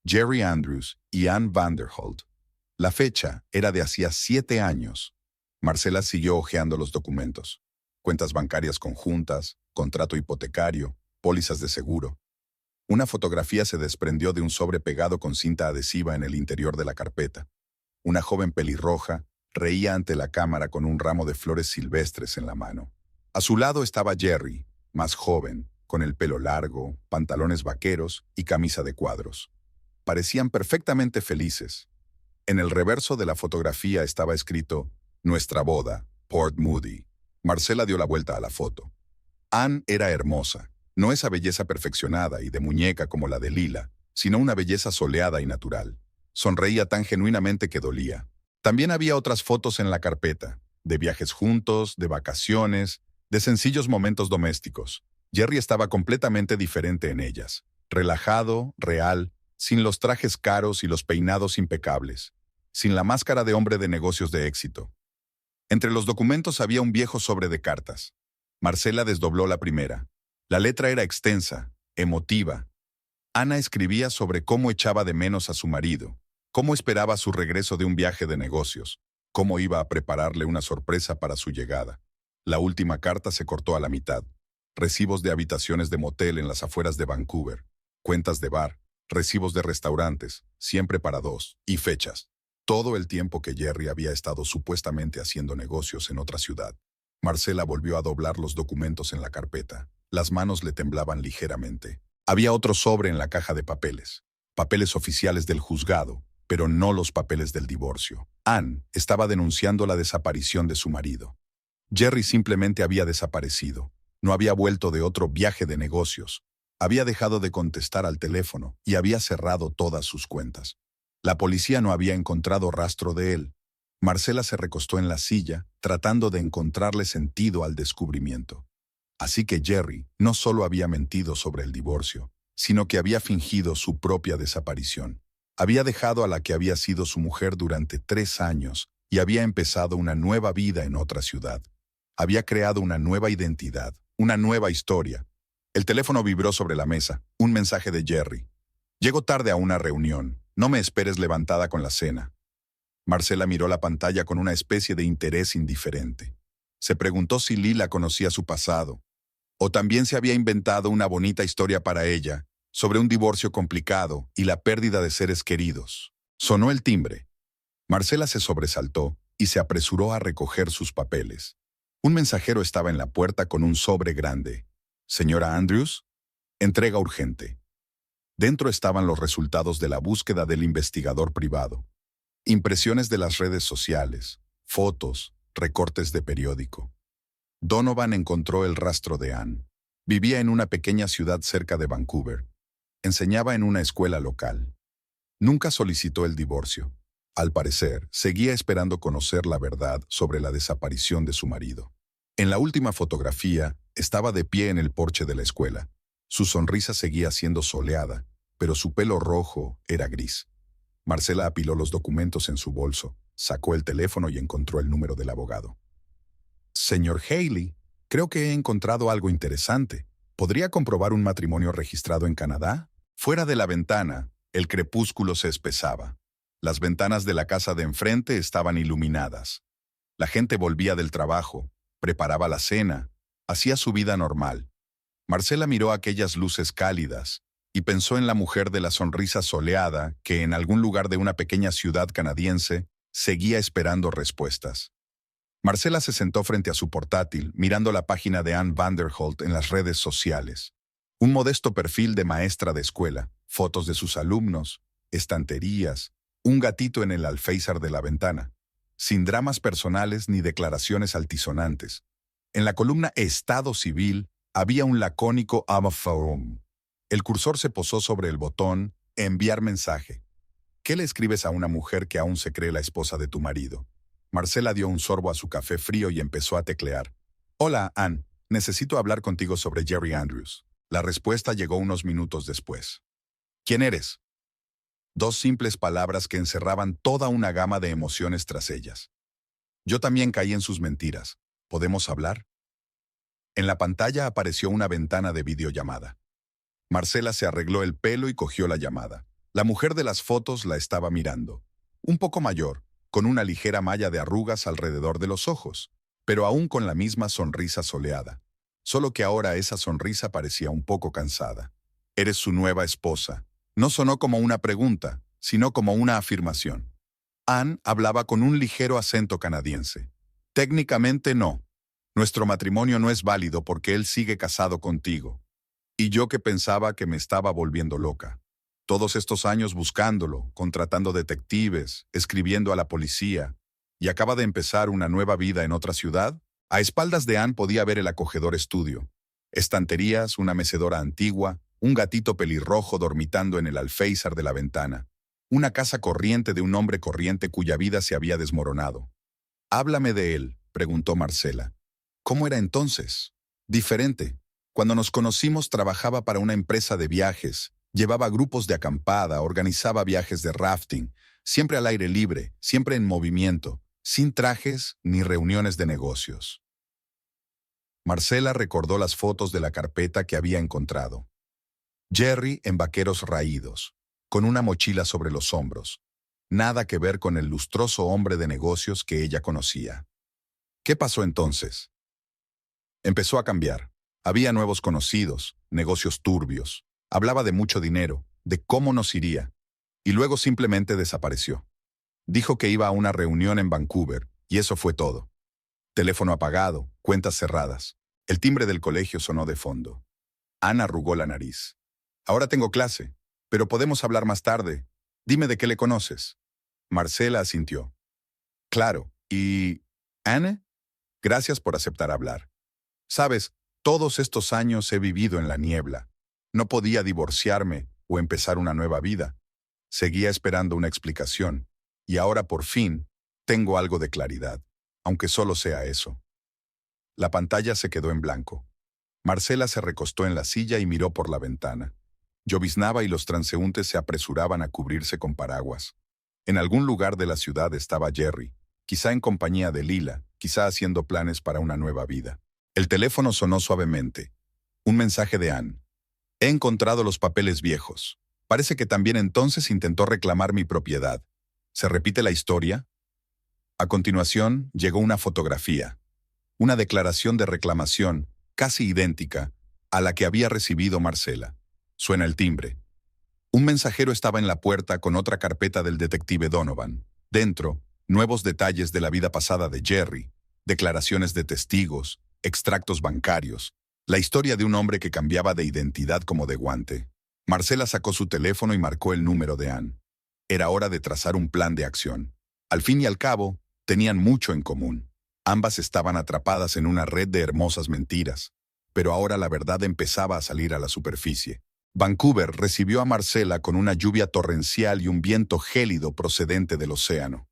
Jerry Andrews y Ann Vanderholt. La fecha era de hacía 7 años. Marcela siguió hojeando los documentos. Cuentas bancarias conjuntas, contrato hipotecario, pólizas de seguro. Una fotografía se desprendió de un sobre pegado con cinta adhesiva en el interior de la carpeta. Una joven pelirroja reía ante la cámara con un ramo de flores silvestres en la mano. A su lado estaba Jerry, más joven, con el pelo largo, pantalones vaqueros y camisa de cuadros. Parecían perfectamente felices. En el reverso de la fotografía estaba escrito «Nuestra boda, Port Moody». Marcela dio la vuelta a la foto. Ann era hermosa, no esa belleza perfeccionada y de muñeca como la de Lila, sino una belleza soleada y natural. Sonreía tan genuinamente que dolía. También había otras fotos en la carpeta, de viajes juntos, de vacaciones, de sencillos momentos domésticos. Jerry estaba completamente diferente en ellas. Relajado, real, sin los trajes caros y los peinados impecables, sin la máscara de hombre de negocios de éxito. Entre los documentos había un viejo sobre de cartas. Marcela desdobló la primera. La letra era extensa, emotiva. Ana escribía sobre cómo echaba de menos a su marido, cómo esperaba su regreso de un viaje de negocios, cómo iba a prepararle una sorpresa para su llegada. La última carta se cortó a la mitad. Recibos de habitaciones de motel en las afueras de Vancouver, cuentas de bar, recibos de restaurantes, siempre para 2, y fechas. Todo el tiempo que Jerry había estado supuestamente haciendo negocios en otra ciudad. Marcela volvió a doblar los documentos en la carpeta. Las manos le temblaban ligeramente. Había otro sobre en la caja de papeles. Papeles oficiales del juzgado, pero no los papeles del divorcio. Ann estaba denunciando la desaparición de su marido. Jerry simplemente había desaparecido. No había vuelto de otro viaje de negocios. Había dejado de contestar al teléfono y había cerrado todas sus cuentas. La policía no había encontrado rastro de él. Marcela se recostó en la silla, tratando de encontrarle sentido al descubrimiento. Así que Jerry no solo había mentido sobre el divorcio, sino que había fingido su propia desaparición. Había dejado a la que había sido su mujer durante 3 años y había empezado una nueva vida en otra ciudad. Había creado una nueva identidad, una nueva historia. El teléfono vibró sobre la mesa, un mensaje de Jerry. Llego tarde a una reunión. No me esperes levantada con la cena. Marcela miró la pantalla con una especie de interés indiferente. Se preguntó si Lila conocía su pasado, o también se había inventado una bonita historia para ella sobre un divorcio complicado y la pérdida de seres queridos. Sonó el timbre. Marcela se sobresaltó y se apresuró a recoger sus papeles. Un mensajero estaba en la puerta con un sobre grande. «Señora Andrews, entrega urgente». Dentro estaban los resultados de la búsqueda del investigador privado. Impresiones de las redes sociales, fotos, recortes de periódico. Donovan encontró el rastro de Anne. Vivía en una pequeña ciudad cerca de Vancouver. Enseñaba en una escuela local. Nunca solicitó el divorcio. Al parecer, seguía esperando conocer la verdad sobre la desaparición de su marido. En la última fotografía, estaba de pie en el porche de la escuela. Su sonrisa seguía siendo soleada, pero su pelo rojo era gris. Marcela apiló los documentos en su bolso, sacó el teléfono y encontró el número del abogado. «Señor Haley, creo que he encontrado algo interesante. ¿Podría comprobar un matrimonio registrado en Canadá?» Fuera de la ventana, el crepúsculo se espesaba. Las ventanas de la casa de enfrente estaban iluminadas. La gente volvía del trabajo, preparaba la cena, hacía su vida normal. Marcela miró aquellas luces cálidas y pensó en la mujer de la sonrisa soleada que en algún lugar de una pequeña ciudad canadiense seguía esperando respuestas. Marcela se sentó frente a su portátil, mirando la página de Anne Vanderholt en las redes sociales. Un modesto perfil de maestra de escuela, fotos de sus alumnos, estanterías, un gatito en el alféizar de la ventana, sin dramas personales ni declaraciones altisonantes. En la columna Estado Civil había un lacónico I'm a forum. El cursor se posó sobre el botón Enviar mensaje. ¿Qué le escribes a una mujer que aún se cree la esposa de tu marido? Marcela dio un sorbo a su café frío y empezó a teclear. «Hola, Anne. Necesito hablar contigo sobre Jerry Andrews». La respuesta llegó unos minutos después. «¿Quién eres?». Dos simples palabras que encerraban toda una gama de emociones tras ellas. «Yo también caí en sus mentiras. ¿Podemos hablar?». En la pantalla apareció una ventana de videollamada. Marcela se arregló el pelo y cogió la llamada. La mujer de las fotos la estaba mirando. Un poco mayor, con una ligera malla de arrugas alrededor de los ojos, pero aún con la misma sonrisa soleada. Solo que ahora esa sonrisa parecía un poco cansada. «Eres su nueva esposa». No sonó como una pregunta, sino como una afirmación. Anne hablaba con un ligero acento canadiense. «Técnicamente no. Nuestro matrimonio no es válido porque él sigue casado contigo. Y yo que pensaba que me estaba volviendo loca. Todos estos años buscándolo, contratando detectives, escribiendo a la policía, y acaba de empezar una nueva vida en otra ciudad». A espaldas de Anne podía ver el acogedor estudio. Estanterías, una mecedora antigua, un gatito pelirrojo dormitando en el alféizar de la ventana. Una casa corriente de un hombre corriente cuya vida se había desmoronado. «Háblame de él», preguntó Marcela. «¿Cómo era entonces?». «Diferente. Cuando nos conocimos trabajaba para una empresa de viajes, llevaba grupos de acampada, organizaba viajes de rafting, siempre al aire libre, siempre en movimiento, sin trajes ni reuniones de negocios». Marcela recordó las fotos de la carpeta que había encontrado. Jerry en vaqueros raídos, con una mochila sobre los hombros. Nada que ver con el lustroso hombre de negocios que ella conocía. ¿Qué pasó entonces? Empezó a cambiar. Había nuevos conocidos, negocios turbios. Hablaba de mucho dinero, de cómo nos iría. Y luego simplemente desapareció. Dijo que iba a una reunión en Vancouver, y eso fue todo. Teléfono apagado, cuentas cerradas. El timbre del colegio sonó de fondo. Anne arrugó la nariz. «Ahora tengo clase, pero podemos hablar más tarde. Dime de qué le conoces». Marcela asintió. «Claro, y... ¿Anne? Gracias por aceptar hablar. Sabes, todos estos años he vivido en la niebla. No podía divorciarme o empezar una nueva vida. Seguía esperando una explicación, y ahora por fin tengo algo de claridad, aunque solo sea eso». La pantalla se quedó en blanco. Marcela se recostó en la silla y miró por la ventana. Lloviznaba y los transeúntes se apresuraban a cubrirse con paraguas. En algún lugar de la ciudad estaba Jerry, quizá en compañía de Lila, quizá haciendo planes para una nueva vida. El teléfono sonó suavemente. Un mensaje de Anne. «He encontrado los papeles viejos. Parece que también entonces intentó reclamar mi propiedad. ¿Se repite la historia?». A continuación, llegó una fotografía, una declaración de reclamación, casi idéntica, a la que había recibido Marcela. Suena el timbre. Un mensajero estaba en la puerta con otra carpeta del detective Donovan. Dentro, nuevos detalles de la vida pasada de Jerry, declaraciones de testigos, extractos bancarios, la historia de un hombre que cambiaba de identidad como de guante. Marcela sacó su teléfono y marcó el número de Anne. Era hora de trazar un plan de acción. Al fin y al cabo, tenían mucho en común. Ambas estaban atrapadas en una red de hermosas mentiras, pero ahora la verdad empezaba a salir a la superficie. Vancouver recibió a Marcela con una lluvia torrencial y un viento gélido procedente del océano.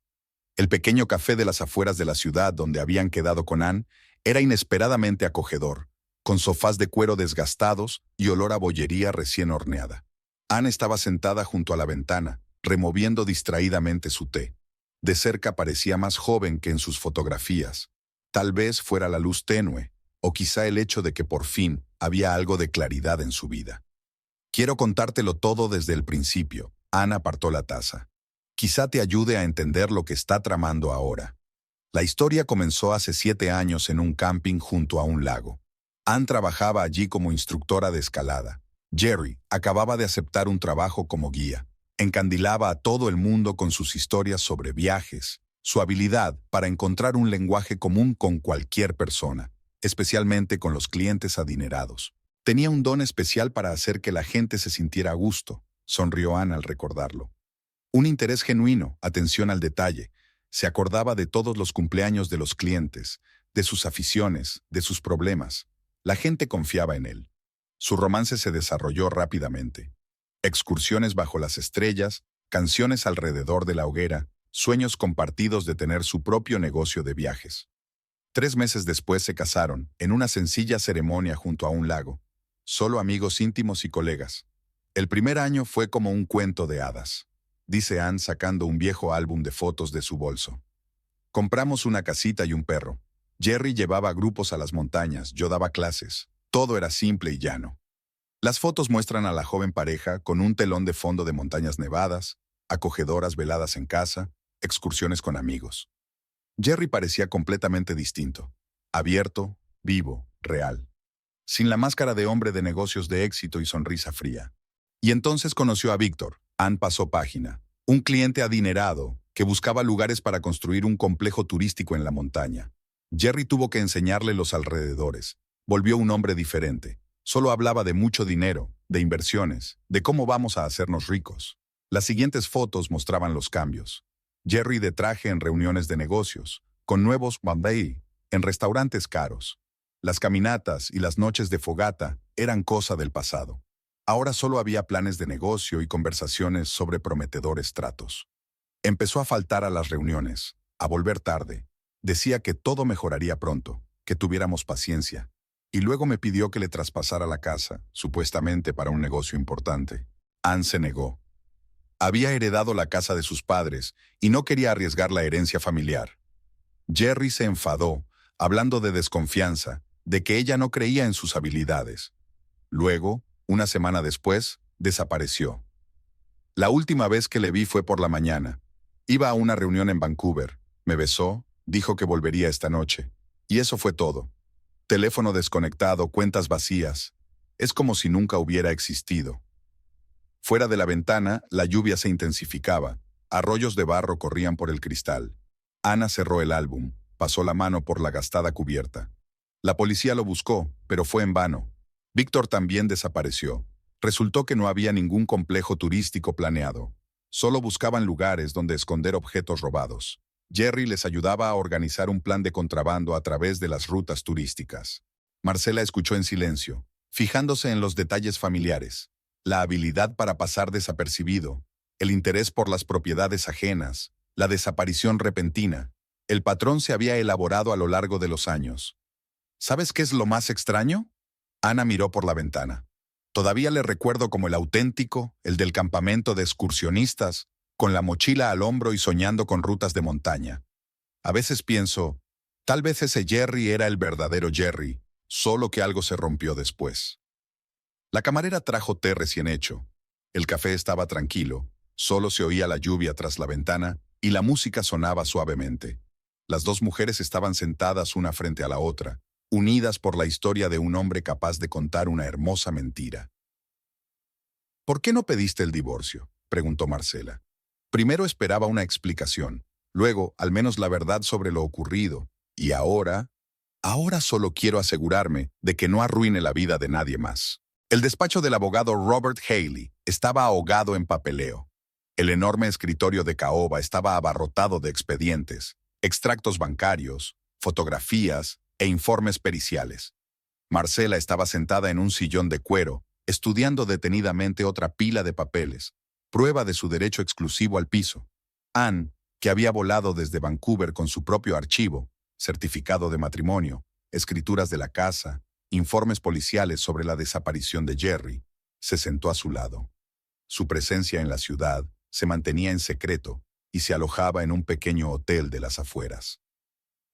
El pequeño café de las afueras de la ciudad donde habían quedado con Anne era inesperadamente acogedor, con sofás de cuero desgastados y olor a bollería recién horneada. Anne estaba sentada junto a la ventana, removiendo distraídamente su té. De cerca parecía más joven que en sus fotografías. Tal vez fuera la luz tenue, o quizá el hecho de que por fin había algo de claridad en su vida. Quiero contártelo todo desde el principio. Anne apartó la taza. Quizá te ayude a entender lo que está tramando ahora. La historia comenzó hace 7 años en un camping junto a un lago. Anne trabajaba allí como instructora de escalada. Jerry acababa de aceptar un trabajo como guía. Encandilaba a todo el mundo con sus historias sobre viajes, su habilidad para encontrar un lenguaje común con cualquier persona, especialmente con los clientes adinerados. Tenía un don especial para hacer que la gente se sintiera a gusto, sonrió Anne al recordarlo. Un interés genuino, atención al detalle. Se acordaba de todos los cumpleaños de los clientes, de sus aficiones, de sus problemas. La gente confiaba en él. Su romance se desarrolló rápidamente. Excursiones bajo las estrellas, canciones alrededor de la hoguera, sueños compartidos de tener su propio negocio de viajes. 3 meses después se casaron, en una sencilla ceremonia junto a un lago. Solo amigos íntimos y colegas. El primer año fue como un cuento de hadas, dice Anne sacando un viejo álbum de fotos de su bolso. Compramos una casita y un perro. Jerry llevaba grupos a las montañas, yo daba clases. Todo era simple y llano. Las fotos muestran a la joven pareja con un telón de fondo de montañas nevadas, acogedoras veladas en casa, excursiones con amigos. Jerry parecía completamente distinto, abierto, vivo, real, sin la máscara de hombre de negocios de éxito y sonrisa fría. Y entonces conoció a Víctor. Anne pasó página, un cliente adinerado que buscaba lugares para construir un complejo turístico en la montaña. Jerry tuvo que enseñarle los alrededores. Volvió un hombre diferente. Solo hablaba de mucho dinero, de inversiones, de cómo vamos a hacernos ricos. Las siguientes fotos mostraban los cambios. Jerry de traje en reuniones de negocios, con nuevos Bombay, en restaurantes caros. Las caminatas y las noches de fogata eran cosa del pasado. Ahora solo había planes de negocio y conversaciones sobre prometedores tratos. Empezó a faltar a las reuniones, a volver tarde. Decía que todo mejoraría pronto, que tuviéramos paciencia. Y luego me pidió que le traspasara la casa, supuestamente para un negocio importante. Anne se negó. Había heredado la casa de sus padres y no quería arriesgar la herencia familiar. Jerry se enfadó, hablando de desconfianza, de que ella no creía en sus habilidades. Luego, una semana después, desapareció. La última vez que le vi fue por la mañana. Iba a una reunión en Vancouver. Me besó, dijo que volvería esta noche. Y eso fue todo. Teléfono desconectado, cuentas vacías. Es como si nunca hubiera existido. Fuera de la ventana, la lluvia se intensificaba. Arroyos de barro corrían por el cristal. Ana cerró el álbum, pasó la mano por la gastada cubierta. La policía lo buscó, pero fue en vano. Víctor también desapareció. Resultó que no había ningún complejo turístico planeado. Solo buscaban lugares donde esconder objetos robados. Jerry les ayudaba a organizar un plan de contrabando a través de las rutas turísticas. Marcela escuchó en silencio, fijándose en los detalles familiares. La habilidad para pasar desapercibido, el interés por las propiedades ajenas, la desaparición repentina. El patrón se había elaborado a lo largo de los años. ¿Sabes qué es lo más extraño? Ana miró por la ventana. Todavía le recuerdo como el auténtico, el del campamento de excursionistas, con la mochila al hombro y soñando con rutas de montaña. A veces pienso, tal vez ese Jerry era el verdadero Jerry, solo que algo se rompió después. La camarera trajo té recién hecho. El café estaba tranquilo, solo se oía la lluvia tras la ventana y la música sonaba suavemente. Las dos mujeres estaban sentadas una frente a la otra, unidas por la historia de un hombre capaz de contar una hermosa mentira. ¿Por qué no pediste el divorcio?, preguntó Marcela. Primero esperaba una explicación, luego al menos la verdad sobre lo ocurrido, y ahora solo quiero asegurarme de que no arruine la vida de nadie más. El despacho del abogado Robert Haley estaba ahogado en papeleo. El enorme escritorio de caoba estaba abarrotado de expedientes, extractos bancarios, fotografías e informes periciales. Marcela estaba sentada en un sillón de cuero, estudiando detenidamente otra pila de papeles, prueba de su derecho exclusivo al piso. Anne, que había volado desde Vancouver con su propio archivo, certificado de matrimonio, escrituras de la casa, informes policiales sobre la desaparición de Jerry, se sentó a su lado. Su presencia en la ciudad se mantenía en secreto y se alojaba en un pequeño hotel de las afueras.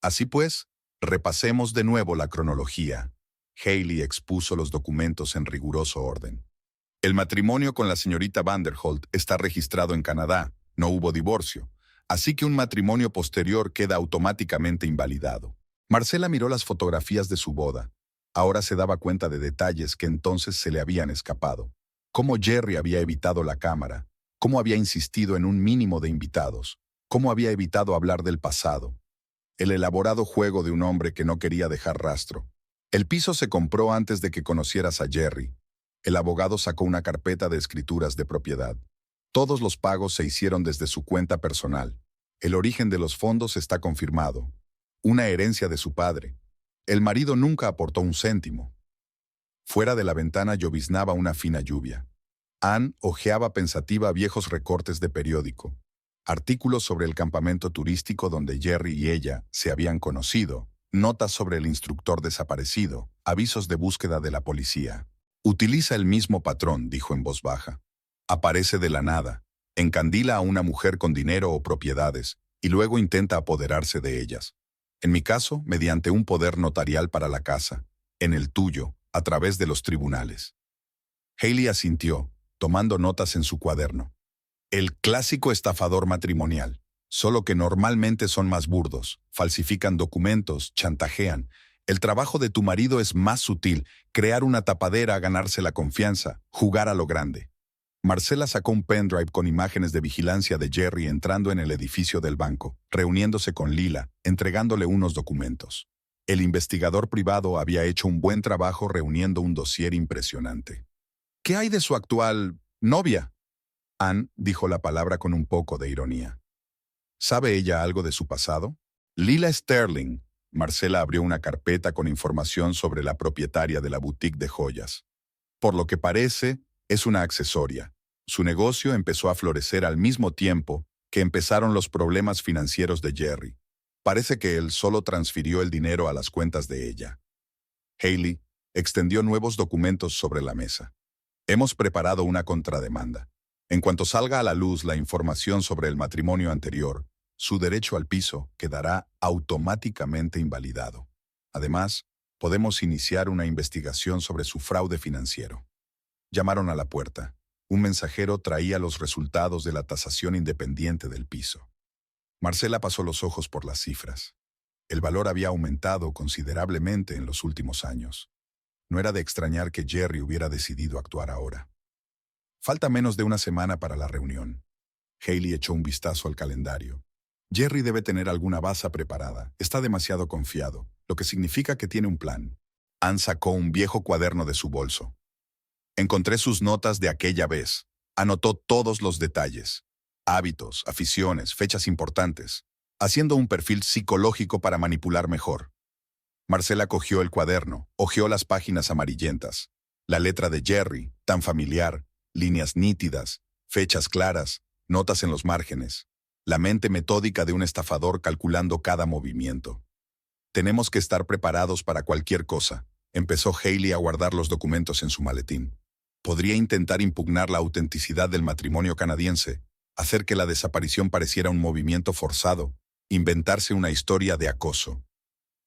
Así pues, repasemos de nuevo la cronología. Haley expuso los documentos en riguroso orden. El matrimonio con la señorita Vanderholt está registrado en Canadá, no hubo divorcio, así que un matrimonio posterior queda automáticamente invalidado. Marcela miró las fotografías de su boda. Ahora se daba cuenta de detalles que entonces se le habían escapado. Cómo Jerry había evitado la cámara, cómo había insistido en un mínimo de invitados, cómo había evitado hablar del pasado. El elaborado juego de un hombre que no quería dejar rastro. El piso se compró antes de que conocieras a Jerry. El abogado sacó una carpeta de escrituras de propiedad. Todos los pagos se hicieron desde su cuenta personal. El origen de los fondos está confirmado. Una herencia de su padre. El marido nunca aportó un céntimo. Fuera de la ventana lloviznaba una fina lluvia. Anne hojeaba pensativa viejos recortes de periódico. Artículos sobre el campamento turístico donde Jerry y ella se habían conocido. Notas sobre el instructor desaparecido. Avisos de búsqueda de la policía. Utiliza el mismo patrón, dijo en voz baja. Aparece de la nada, encandila a una mujer con dinero o propiedades, y luego intenta apoderarse de ellas. En mi caso, mediante un poder notarial para la casa. En el tuyo, a través de los tribunales. Haley asintió, tomando notas en su cuaderno. El clásico estafador matrimonial, solo que normalmente son más burdos, falsifican documentos, chantajean. El trabajo de tu marido es más sutil, crear una tapadera, ganarse la confianza, jugar a lo grande. Marcela sacó un pendrive con imágenes de vigilancia de Jerry entrando en el edificio del banco, reuniéndose con Lila, entregándole unos documentos. El investigador privado había hecho un buen trabajo reuniendo un dossier impresionante. ¿Qué hay de su actual novia? Anne dijo la palabra con un poco de ironía. ¿Sabe ella algo de su pasado? Lila Sterling. Marcela abrió una carpeta con información sobre la propietaria de la boutique de joyas. Por lo que parece, es una accesoria. Su negocio empezó a florecer al mismo tiempo que empezaron los problemas financieros de Jerry. Parece que él solo transfirió el dinero a las cuentas de ella. Haley extendió nuevos documentos sobre la mesa. Hemos preparado una contrademanda. En cuanto salga a la luz la información sobre el matrimonio anterior, su derecho al piso quedará automáticamente invalidado. Además, podemos iniciar una investigación sobre su fraude financiero. Llamaron a la puerta. Un mensajero traía los resultados de la tasación independiente del piso. Marcela pasó los ojos por las cifras. El valor había aumentado considerablemente en los últimos años. No era de extrañar que Jerry hubiera decidido actuar ahora. Falta menos de una semana para la reunión. Haley echó un vistazo al calendario. Jerry debe tener alguna baza preparada. Está demasiado confiado, lo que significa que tiene un plan. Anne sacó un viejo cuaderno de su bolso. Encontré sus notas de aquella vez. Anotó todos los detalles. Hábitos, aficiones, fechas importantes. Haciendo un perfil psicológico para manipular mejor. Marcela cogió el cuaderno, hojeó las páginas amarillentas. La letra de Jerry, tan familiar, líneas nítidas, fechas claras, notas en los márgenes. La mente metódica de un estafador calculando cada movimiento. Tenemos que estar preparados para cualquier cosa. Empezó Haley a guardar los documentos en su maletín. Podría intentar impugnar la autenticidad del matrimonio canadiense, hacer que la desaparición pareciera un movimiento forzado, inventarse una historia de acoso.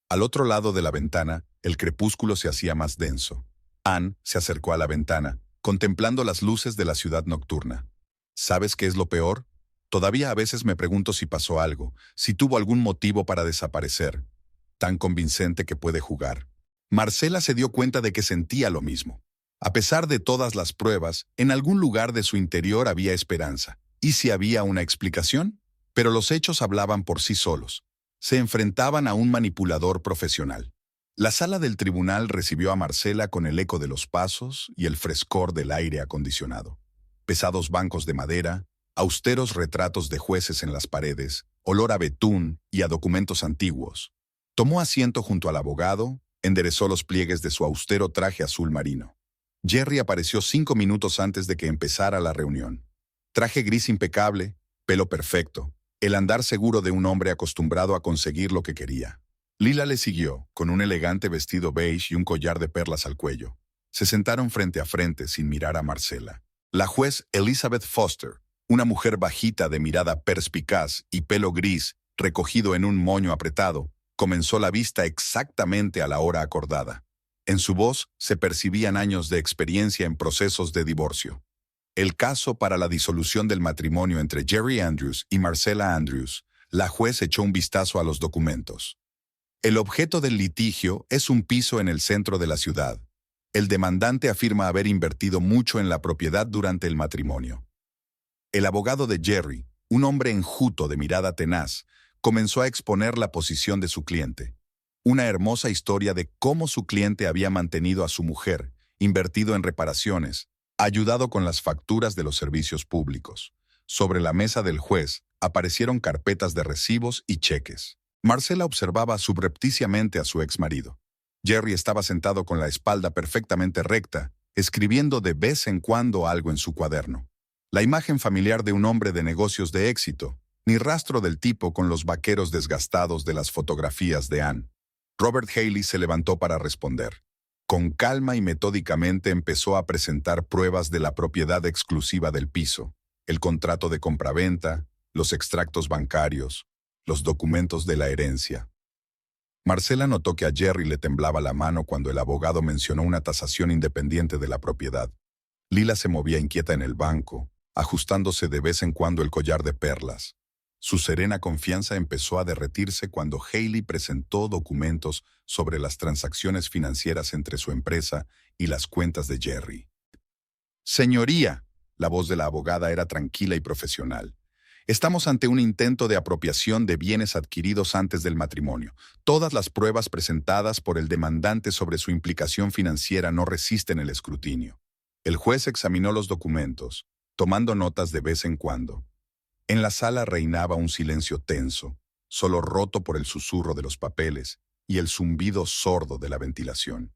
Al otro lado de la ventana, el crepúsculo se hacía más denso. Anne se acercó a la ventana, contemplando las luces de la ciudad nocturna. ¿Sabes qué es lo peor? Todavía a veces me pregunto si pasó algo, si tuvo algún motivo para desaparecer. Tan convincente que puede jugar. Marcela se dio cuenta de que sentía lo mismo. A pesar de todas las pruebas, en algún lugar de su interior había esperanza. ¿Y si había una explicación? Pero los hechos hablaban por sí solos. Se enfrentaban a un manipulador profesional. La sala del tribunal recibió a Marcela con el eco de los pasos y el frescor del aire acondicionado. Pesados bancos de madera, austeros retratos de jueces en las paredes, olor a betún y a documentos antiguos. Tomó asiento junto al abogado, enderezó los pliegues de su austero traje azul marino. Jerry apareció 5 minutos antes de que empezara la reunión. Traje gris impecable, pelo perfecto, el andar seguro de un hombre acostumbrado a conseguir lo que quería. Lila le siguió, con un elegante vestido beige y un collar de perlas al cuello. Se sentaron frente a frente sin mirar a Marcela. La juez Elizabeth Foster, una mujer bajita de mirada perspicaz y pelo gris, recogido en un moño apretado, comenzó la vista exactamente a la hora acordada. En su voz se percibían años de experiencia en procesos de divorcio. El caso para la disolución del matrimonio entre Jerry Andrews y Marcela Andrews. La juez echó un vistazo a los documentos. El objeto del litigio es un piso en el centro de la ciudad. El demandante afirma haber invertido mucho en la propiedad durante el matrimonio. El abogado de Jerry, un hombre enjuto de mirada tenaz, comenzó a exponer la posición de su cliente. Una hermosa historia de cómo su cliente había mantenido a su mujer, invertido en reparaciones, ayudado con las facturas de los servicios públicos. Sobre la mesa del juez aparecieron carpetas de recibos y cheques. Marcela observaba subrepticiamente a su exmarido. Jerry estaba sentado con la espalda perfectamente recta, escribiendo de vez en cuando algo en su cuaderno. La imagen familiar de un hombre de negocios de éxito, ni rastro del tipo con los vaqueros desgastados de las fotografías de Anne. Robert Haley se levantó para responder. Con calma y metódicamente empezó a presentar pruebas de la propiedad exclusiva del piso, el contrato de compraventa, los extractos bancarios, los documentos de la herencia. Marcela notó que a Jerry le temblaba la mano cuando el abogado mencionó una tasación independiente de la propiedad. Lila se movía inquieta en el banco, ajustándose de vez en cuando el collar de perlas. Su serena confianza empezó a derretirse cuando Haley presentó documentos sobre las transacciones financieras entre su empresa y las cuentas de Jerry. «Señoría», la voz de la abogada era tranquila y profesional. «Estamos ante un intento de apropiación de bienes adquiridos antes del matrimonio. Todas las pruebas presentadas por el demandante sobre su implicación financiera no resisten el escrutinio». El juez examinó los documentos, tomando notas de vez en cuando. En la sala reinaba un silencio tenso, solo roto por el susurro de los papeles y el zumbido sordo de la ventilación.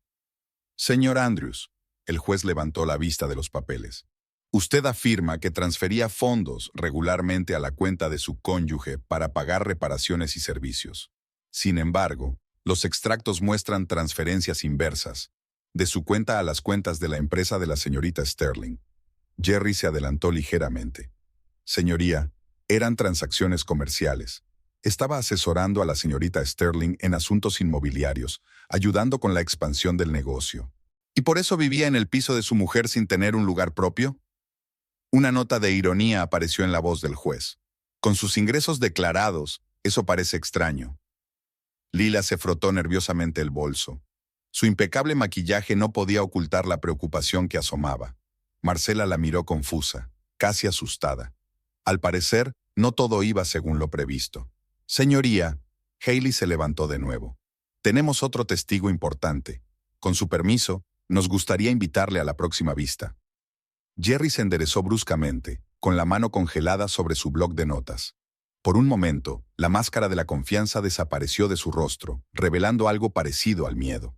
«Señor Andrews», el juez levantó la vista de los papeles. «Usted afirma que transfería fondos regularmente a la cuenta de su cónyuge para pagar reparaciones y servicios. Sin embargo, los extractos muestran transferencias inversas, de su cuenta a las cuentas de la empresa de la señorita Sterling». Jerry se adelantó ligeramente. «Señoría, eran transacciones comerciales. Estaba asesorando a la señorita Sterling en asuntos inmobiliarios, ayudando con la expansión del negocio. ¿Y por eso vivía en el piso de su mujer sin tener un lugar propio?». Una nota de ironía apareció en la voz del juez. «Con sus ingresos declarados, eso parece extraño». Lila se frotó nerviosamente el bolso. Su impecable maquillaje no podía ocultar la preocupación que asomaba. Marcela la miró confusa, casi asustada. Al parecer, no todo iba según lo previsto. «Señoría», Haley se levantó de nuevo. «Tenemos otro testigo importante. Con su permiso, nos gustaría invitarle a la próxima vista». Jerry se enderezó bruscamente, con la mano congelada sobre su bloc de notas. Por un momento, la máscara de la confianza desapareció de su rostro, revelando algo parecido al miedo.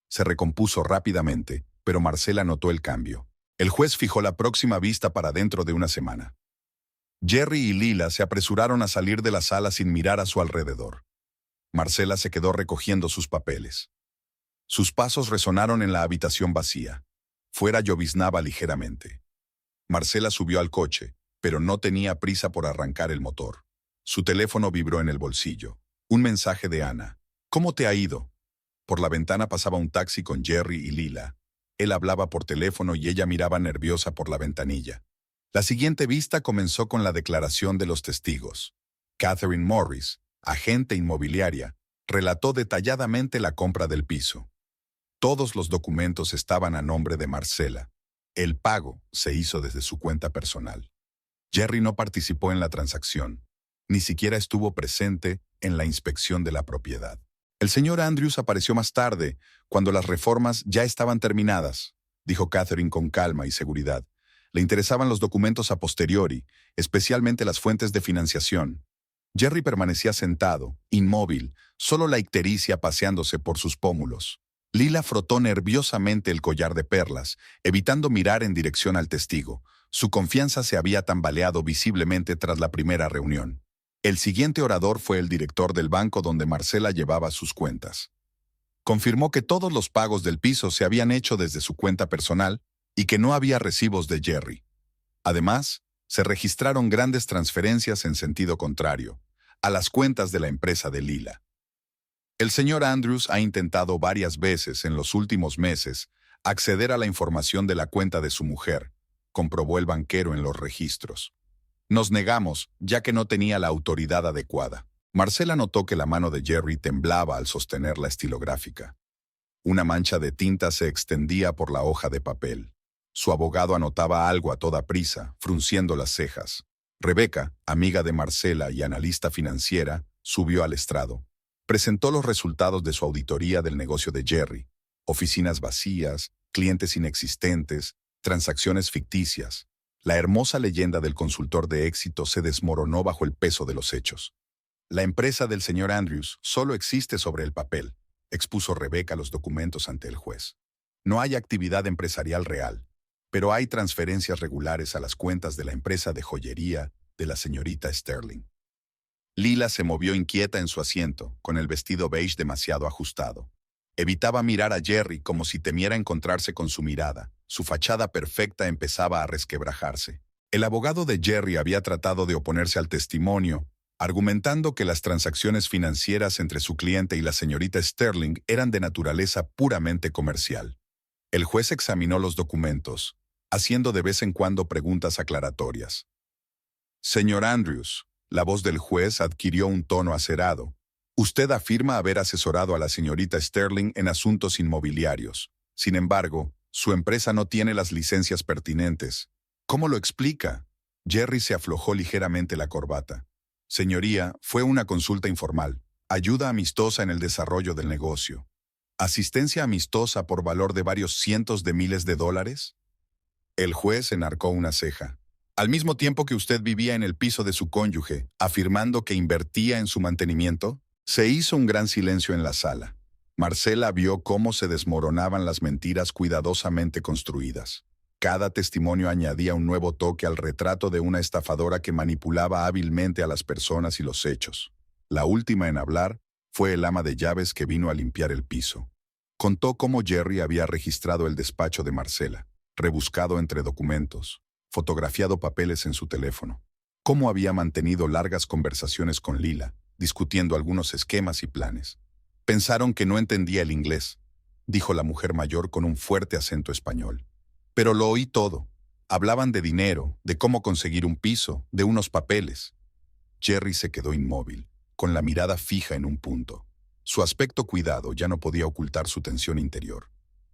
Se recompuso rápidamente, pero Marcela notó el cambio. El juez fijó la próxima vista para dentro de una semana. Jerry y Lila se apresuraron a salir de la sala sin mirar a su alrededor. Marcela se quedó recogiendo sus papeles. Sus pasos resonaron en la habitación vacía. Fuera lloviznaba ligeramente. Marcela subió al coche, pero no tenía prisa por arrancar el motor. Su teléfono vibró en el bolsillo. Un mensaje de Ana. «¿Cómo te ha ido?». Por la ventana pasaba un taxi con Jerry y Lila. Él hablaba por teléfono y ella miraba nerviosa por la ventanilla. La siguiente vista comenzó con la declaración de los testigos. Catherine Morris, agente inmobiliaria, relató detalladamente la compra del piso. Todos los documentos estaban a nombre de Marcela. El pago se hizo desde su cuenta personal. Jerry no participó en la transacción, ni siquiera estuvo presente en la inspección de la propiedad. El señor Andrews apareció más tarde, cuando las reformas ya estaban terminadas, dijo Catherine con calma y seguridad. Le interesaban los documentos a posteriori, especialmente las fuentes de financiación. Jerry permanecía sentado, inmóvil, solo la ictericia paseándose por sus pómulos. Lila frotó nerviosamente el collar de perlas, evitando mirar en dirección al testigo. Su confianza se había tambaleado visiblemente tras la primera reunión. El siguiente orador fue el director del banco donde Marcela llevaba sus cuentas. Confirmó que todos los pagos del piso se habían hecho desde su cuenta personal y que no había recibos de Jerry. Además, se registraron grandes transferencias en sentido contrario, a las cuentas de la empresa de Lila. El señor Andrews ha intentado varias veces en los últimos meses acceder a la información de la cuenta de su mujer, comprobó el banquero en los registros. Nos negamos, ya que no tenía la autoridad adecuada. Marcela notó que la mano de Jerry temblaba al sostener la estilográfica. Una mancha de tinta se extendía por la hoja de papel. Su abogado anotaba algo a toda prisa, frunciendo las cejas. Rebecca, amiga de Marcela y analista financiera, subió al estrado. Presentó los resultados de su auditoría del negocio de Jerry. Oficinas vacías, clientes inexistentes, transacciones ficticias. La hermosa leyenda del consultor de éxito se desmoronó bajo el peso de los hechos. La empresa del señor Andrews solo existe sobre el papel, expuso Rebecca los documentos ante el juez. No hay actividad empresarial real, pero hay transferencias regulares a las cuentas de la empresa de joyería de la señorita Sterling. Lila se movió inquieta en su asiento, con el vestido beige demasiado ajustado. Evitaba mirar a Jerry como si temiera encontrarse con su mirada. Su fachada perfecta empezaba a resquebrajarse. El abogado de Jerry había tratado de oponerse al testimonio, argumentando que las transacciones financieras entre su cliente y la señorita Sterling eran de naturaleza puramente comercial. El juez examinó los documentos, haciendo de vez en cuando preguntas aclaratorias. Señor Andrews, la voz del juez adquirió un tono acerado. Usted afirma haber asesorado a la señorita Sterling en asuntos inmobiliarios. Sin embargo, su empresa no tiene las licencias pertinentes. ¿Cómo lo explica? Jerry se aflojó ligeramente la corbata. Señoría, fue una consulta informal. Ayuda amistosa en el desarrollo del negocio. ¿Asistencia amistosa por valor de varios cientos de miles de dólares? El juez enarcó una ceja. Al mismo tiempo que usted vivía en el piso de su cónyuge, afirmando que invertía en su mantenimiento, se hizo un gran silencio en la sala. Marcela vio cómo se desmoronaban las mentiras cuidadosamente construidas. Cada testimonio añadía un nuevo toque al retrato de una estafadora que manipulaba hábilmente a las personas y los hechos. La última en hablar fue el ama de llaves que vino a limpiar el piso. Contó cómo Jerry había registrado el despacho de Marcela, rebuscado entre documentos, fotografiado papeles en su teléfono, cómo había mantenido largas conversaciones con Lila, discutiendo algunos esquemas y planes. Pensaron que no entendía el inglés, dijo la mujer mayor con un fuerte acento español. Pero lo oí todo. Hablaban de dinero, de cómo conseguir un piso, de unos papeles. Jerry se quedó inmóvil, con la mirada fija en un punto. Su aspecto cuidado ya no podía ocultar su tensión interior.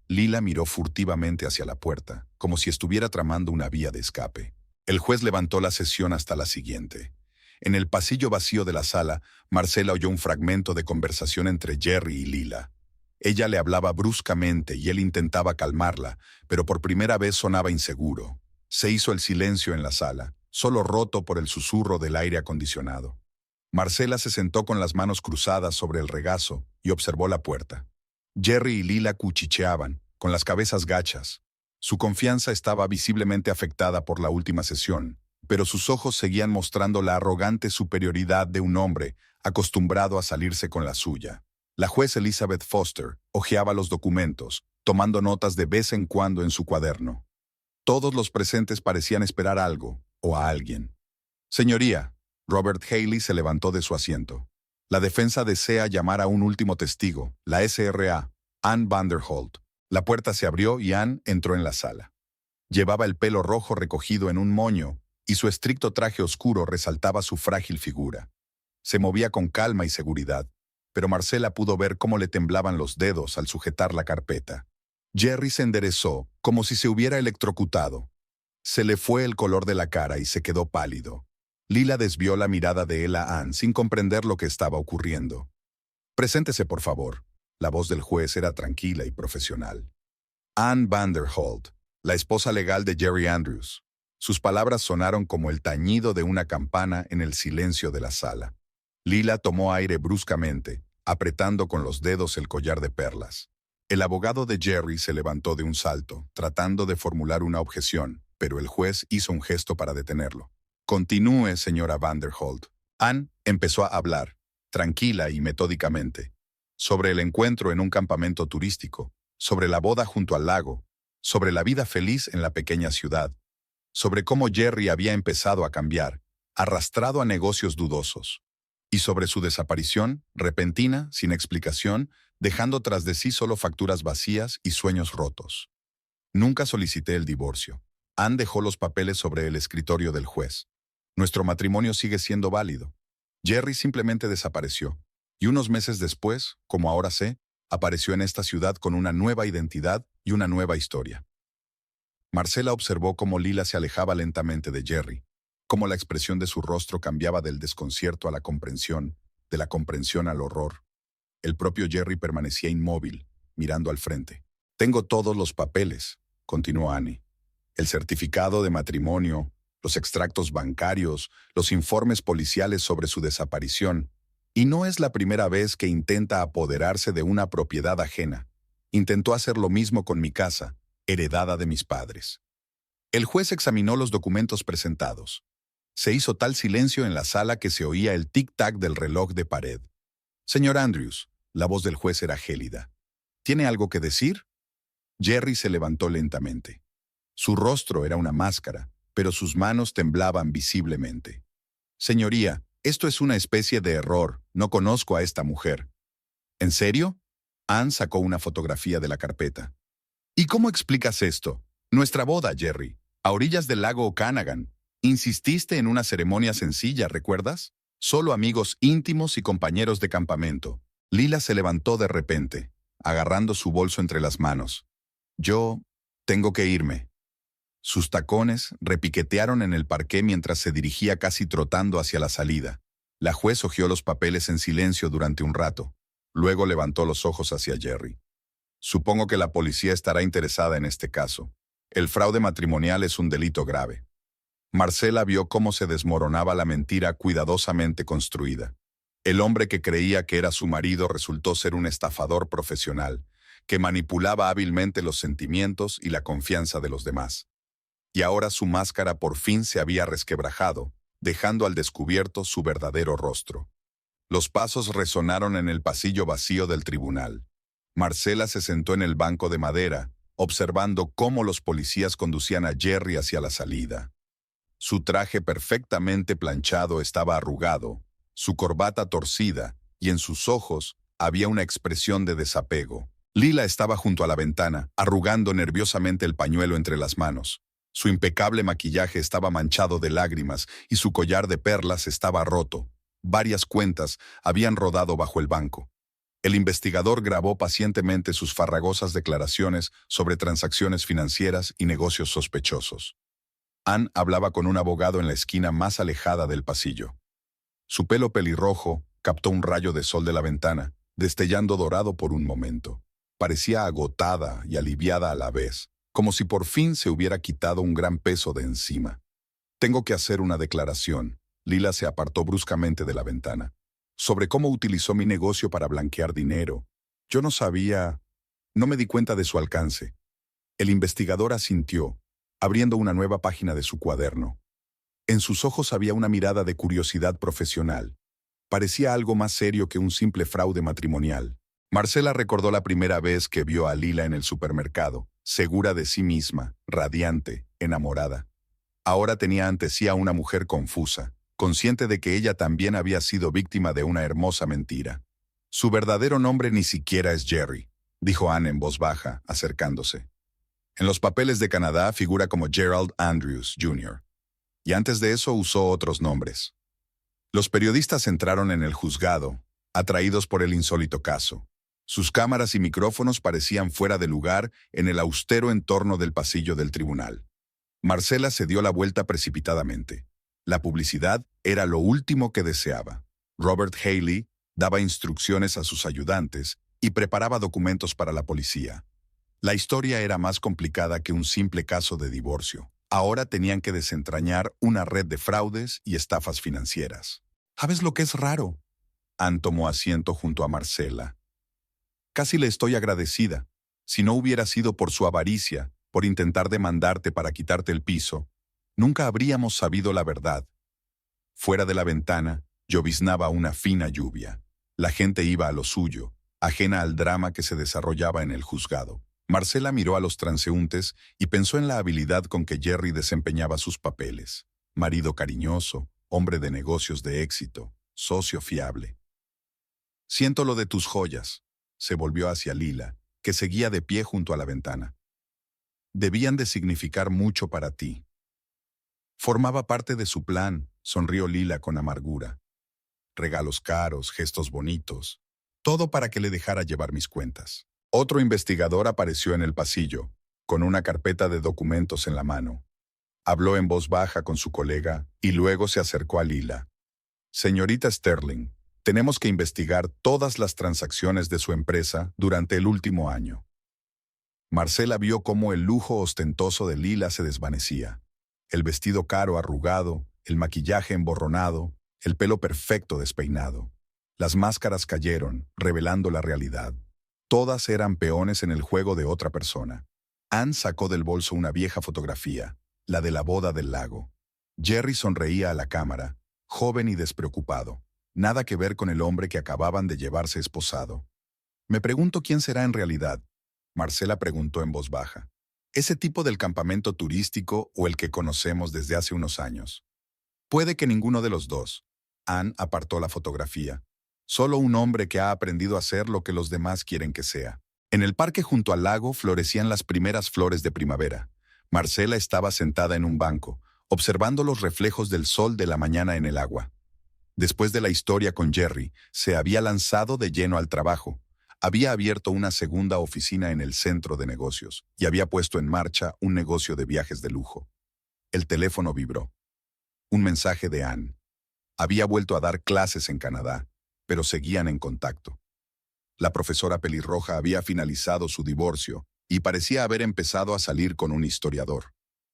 Lila miró furtivamente hacia la puerta, como si estuviera tramando una vía de escape. El juez levantó la sesión hasta la siguiente. En el pasillo vacío de la sala, Marcela oyó un fragmento de conversación entre Jerry y Lila. Ella le hablaba bruscamente y él intentaba calmarla, pero por primera vez sonaba inseguro. Se hizo el silencio en la sala, solo roto por el susurro del aire acondicionado. Marcela se sentó con las manos cruzadas sobre el regazo y observó la puerta. Jerry y Lila cuchicheaban, con las cabezas gachas. Su confianza estaba visiblemente afectada por la última sesión, pero sus ojos seguían mostrando la arrogante superioridad de un hombre acostumbrado a salirse con la suya. La juez Elizabeth Foster hojeaba los documentos, tomando notas de vez en cuando en su cuaderno. Todos los presentes parecían esperar algo o a alguien. Señoría, Robert Haley se levantó de su asiento. La defensa desea llamar a un último testigo, la SRA, Ann Vanderholt. La puerta se abrió y Ann entró en la sala. Llevaba el pelo rojo recogido en un moño y su estricto traje oscuro resaltaba su frágil figura. Se movía con calma y seguridad, pero Marcela pudo ver cómo le temblaban los dedos al sujetar la carpeta. Jerry se enderezó, como si se hubiera electrocutado. Se le fue el color de la cara y se quedó pálido. Lila desvió la mirada de él a Anne sin comprender lo que estaba ocurriendo. «Preséntese, por favor». La voz del juez era tranquila y profesional. Anne Vanderholt, la esposa legal de Jerry Andrews. Sus palabras sonaron como el tañido de una campana en el silencio de la sala. Lila tomó aire bruscamente, apretando con los dedos el collar de perlas. El abogado de Jerry se levantó de un salto, tratando de formular una objeción, pero el juez hizo un gesto para detenerlo. «Continúe, señora Vanderholt». Anne empezó a hablar, tranquila y metódicamente, sobre el encuentro en un campamento turístico, sobre la boda junto al lago, sobre la vida feliz en la pequeña ciudad, sobre cómo Jerry había empezado a cambiar, arrastrado a negocios dudosos, y sobre su desaparición, repentina, sin explicación, dejando tras de sí solo facturas vacías y sueños rotos. «Nunca solicité el divorcio». Anne dejó los papeles sobre el escritorio del juez. «Nuestro matrimonio sigue siendo válido. Jerry simplemente desapareció, y unos meses después, como ahora sé, apareció en esta ciudad con una nueva identidad y una nueva historia». Marcela observó cómo Lila se alejaba lentamente de Jerry, cómo la expresión de su rostro cambiaba del desconcierto a la comprensión, de la comprensión al horror. El propio Jerry permanecía inmóvil, mirando al frente. «Tengo todos los papeles», continuó Annie. «El certificado de matrimonio, los extractos bancarios, los informes policiales sobre su desaparición. Y no es la primera vez que intenta apoderarse de una propiedad ajena. Intentó hacer lo mismo con mi casa, heredada de mis padres». El juez examinó los documentos presentados. Se hizo tal silencio en la sala que se oía el tic-tac del reloj de pared. «Señor Andrews», la voz del juez era gélida. «¿Tiene algo que decir?» Jerry se levantó lentamente. Su rostro era una máscara, pero sus manos temblaban visiblemente. «Señoría, esto es una especie de error. No conozco a esta mujer». «¿En serio?» Anne sacó una fotografía de la carpeta. «¿Y cómo explicas esto? Nuestra boda, Jerry, a orillas del lago Okanagan. Insististe en una ceremonia sencilla, ¿recuerdas? Solo amigos íntimos y compañeros de campamento». Lila se levantó de repente, agarrando su bolso entre las manos. «Yo tengo que irme». Sus tacones repiquetearon en el parqué mientras se dirigía casi trotando hacia la salida. La juez hojeó los papeles en silencio durante un rato. Luego levantó los ojos hacia Jerry. «Supongo que la policía estará interesada en este caso. El fraude matrimonial es un delito grave». Marcela vio cómo se desmoronaba la mentira cuidadosamente construida. El hombre que creía que era su marido resultó ser un estafador profesional, que manipulaba hábilmente los sentimientos y la confianza de los demás. Y ahora su máscara por fin se había resquebrajado, dejando al descubierto su verdadero rostro. Los pasos resonaron en el pasillo vacío del tribunal. Marcela se sentó en el banco de madera, observando cómo los policías conducían a Jerry hacia la salida. Su traje perfectamente planchado estaba arrugado, su corbata torcida, y en sus ojos había una expresión de desapego. Lila estaba junto a la ventana, arrugando nerviosamente el pañuelo entre las manos. Su impecable maquillaje estaba manchado de lágrimas y su collar de perlas estaba roto. Varias cuentas habían rodado bajo el banco. El investigador grabó pacientemente sus farragosas declaraciones sobre transacciones financieras y negocios sospechosos. Anne hablaba con un abogado en la esquina más alejada del pasillo. Su pelo pelirrojo captó un rayo de sol de la ventana, destellando dorado por un momento. Parecía agotada y aliviada a la vez, como si por fin se hubiera quitado un gran peso de encima. «Tengo que hacer una declaración». Lila se apartó bruscamente de la ventana. «Sobre cómo utilizó mi negocio para blanquear dinero. Yo no sabía... No me di cuenta de su alcance». El investigador asintió, abriendo una nueva página de su cuaderno. En sus ojos había una mirada de curiosidad profesional. Parecía algo más serio que un simple fraude matrimonial. Marcela recordó la primera vez que vio a Lila en el supermercado, segura de sí misma, radiante, enamorada. Ahora tenía ante sí a una mujer confusa, consciente de que ella también había sido víctima de una hermosa mentira. «Su verdadero nombre ni siquiera es Jerry», dijo Anne en voz baja, acercándose. En los papeles de Canadá figura como Gerald Andrews, Jr., y antes de eso usó otros nombres. Los periodistas entraron en el juzgado, atraídos por el insólito caso. Sus cámaras y micrófonos parecían fuera de lugar en el austero entorno del pasillo del tribunal. Marcela se dio la vuelta precipitadamente. La publicidad era lo último que deseaba. Robert Haley daba instrucciones a sus ayudantes y preparaba documentos para la policía. La historia era más complicada que un simple caso de divorcio. Ahora tenían que desentrañar una red de fraudes y estafas financieras. ¿Sabes lo que es raro? Ann tomó asiento junto a Marcela. Casi le estoy agradecida. Si no hubiera sido por su avaricia, por intentar demandarte para quitarte el piso, nunca habríamos sabido la verdad. Fuera de la ventana, lloviznaba una fina lluvia. La gente iba a lo suyo, ajena al drama que se desarrollaba en el juzgado. Marcela miró a los transeúntes y pensó en la habilidad con que Jerry desempeñaba sus papeles. Marido cariñoso, hombre de negocios de éxito, socio fiable. Siento lo de tus joyas. Se volvió hacia Lila, que seguía de pie junto a la ventana. Debían de significar mucho para ti. Formaba parte de su plan, sonrió Lila con amargura. Regalos caros, gestos bonitos, todo para que le dejara llevar mis cuentas. Otro investigador apareció en el pasillo, con una carpeta de documentos en la mano. Habló en voz baja con su colega y luego se acercó a Lila. Señorita Sterling, tenemos que investigar todas las transacciones de su empresa durante el último año. Marcela vio cómo el lujo ostentoso de Lila se desvanecía. El vestido caro arrugado, el maquillaje emborronado, el pelo perfecto despeinado. Las máscaras cayeron, revelando la realidad. Todas eran peones en el juego de otra persona. Ann sacó del bolso una vieja fotografía, la de la boda del lago. Jerry sonreía a la cámara, joven y despreocupado. Nada que ver con el hombre que acababan de llevarse esposado. Me pregunto quién será en realidad, Marcela preguntó en voz baja. ¿Ese tipo del campamento turístico o el que conocemos desde hace unos años? Puede que ninguno de los dos. Ann apartó la fotografía. Solo un hombre que ha aprendido a ser lo que los demás quieren que sea. En el parque junto al lago florecían las primeras flores de primavera. Marcela estaba sentada en un banco, observando los reflejos del sol de la mañana en el agua. Después de la historia con Jerry, se había lanzado de lleno al trabajo. Había abierto una segunda oficina en el centro de negocios y había puesto en marcha un negocio de viajes de lujo. El teléfono vibró. Un mensaje de Ann. Había vuelto a dar clases en Canadá, pero seguían en contacto. La profesora pelirroja había finalizado su divorcio y parecía haber empezado a salir con un historiador.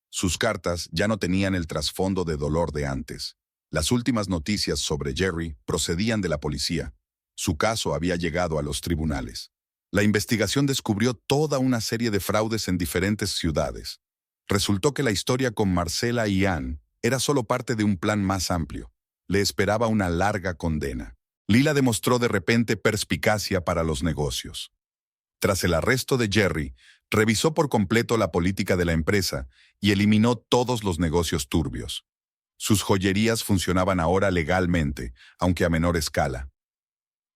Sus cartas ya no tenían el trasfondo de dolor de antes. Las últimas noticias sobre Jerry procedían de la policía. Su caso había llegado a los tribunales. La investigación descubrió toda una serie de fraudes en diferentes ciudades. Resultó que la historia con Marcela y Ann era solo parte de un plan más amplio. Le esperaba una larga condena. Lila demostró de repente perspicacia para los negocios. Tras el arresto de Jerry, revisó por completo la política de la empresa y eliminó todos los negocios turbios. Sus joyerías funcionaban ahora legalmente, aunque a menor escala.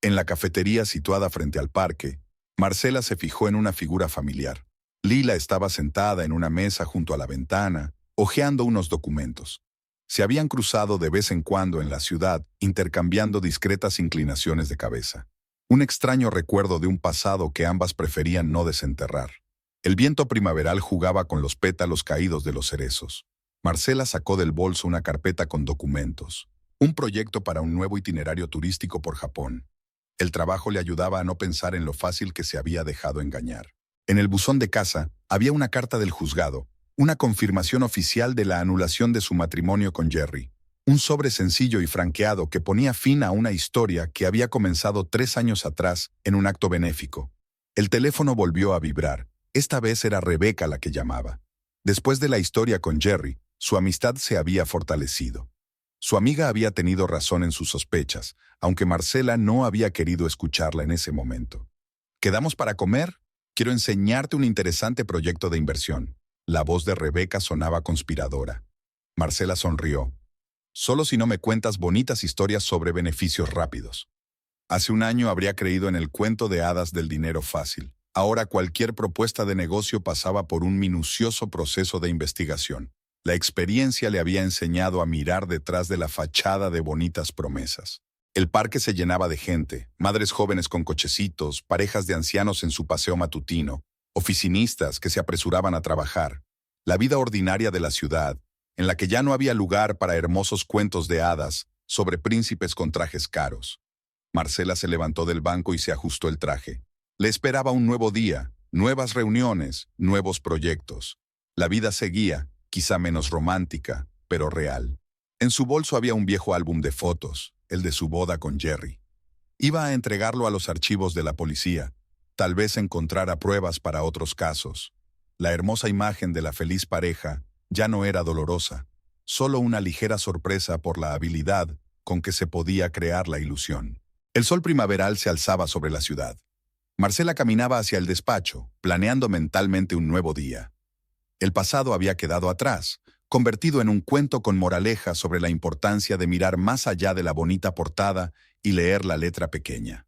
En la cafetería situada frente al parque, Marcela se fijó en una figura familiar. Lila estaba sentada en una mesa junto a la ventana, hojeando unos documentos. Se habían cruzado de vez en cuando en la ciudad, intercambiando discretas inclinaciones de cabeza. Un extraño recuerdo de un pasado que ambas preferían no desenterrar. El viento primaveral jugaba con los pétalos caídos de los cerezos. Marcela sacó del bolso una carpeta con documentos. Un proyecto para un nuevo itinerario turístico por Japón. El trabajo le ayudaba a no pensar en lo fácil que se había dejado engañar. En el buzón de casa había una carta del juzgado, una confirmación oficial de la anulación de su matrimonio con Jerry. Un sobre sencillo y franqueado que ponía fin a una historia que había comenzado 3 años atrás en un acto benéfico. El teléfono volvió a vibrar. Esta vez era Rebeca la que llamaba. Después de la historia con Jerry, su amistad se había fortalecido. Su amiga había tenido razón en sus sospechas, aunque Marcela no había querido escucharla en ese momento. ¿Quedamos para comer? Quiero enseñarte un interesante proyecto de inversión. La voz de Rebeca sonaba conspiradora. Marcela sonrió. Solo si no me cuentas bonitas historias sobre beneficios rápidos. Hace un año habría creído en el cuento de hadas del dinero fácil. Ahora cualquier propuesta de negocio pasaba por un minucioso proceso de investigación. La experiencia le había enseñado a mirar detrás de la fachada de bonitas promesas. El parque se llenaba de gente, madres jóvenes con cochecitos, parejas de ancianos en su paseo matutino, oficinistas que se apresuraban a trabajar. La vida ordinaria de la ciudad, en la que ya no había lugar para hermosos cuentos de hadas sobre príncipes con trajes caros. Marcela se levantó del banco y se ajustó el traje. Le esperaba un nuevo día, nuevas reuniones, nuevos proyectos. La vida seguía, quizá menos romántica, pero real. En su bolso había un viejo álbum de fotos, el de su boda con Jerry. Iba a entregarlo a los archivos de la policía. Tal vez encontrara pruebas para otros casos. La hermosa imagen de la feliz pareja ya no era dolorosa, solo una ligera sorpresa por la habilidad con que se podía crear la ilusión. El sol primaveral se alzaba sobre la ciudad. Marcela caminaba hacia el despacho, planeando mentalmente un nuevo día. El pasado había quedado atrás, convertido en un cuento con moraleja sobre la importancia de mirar más allá de la bonita portada y leer la letra pequeña.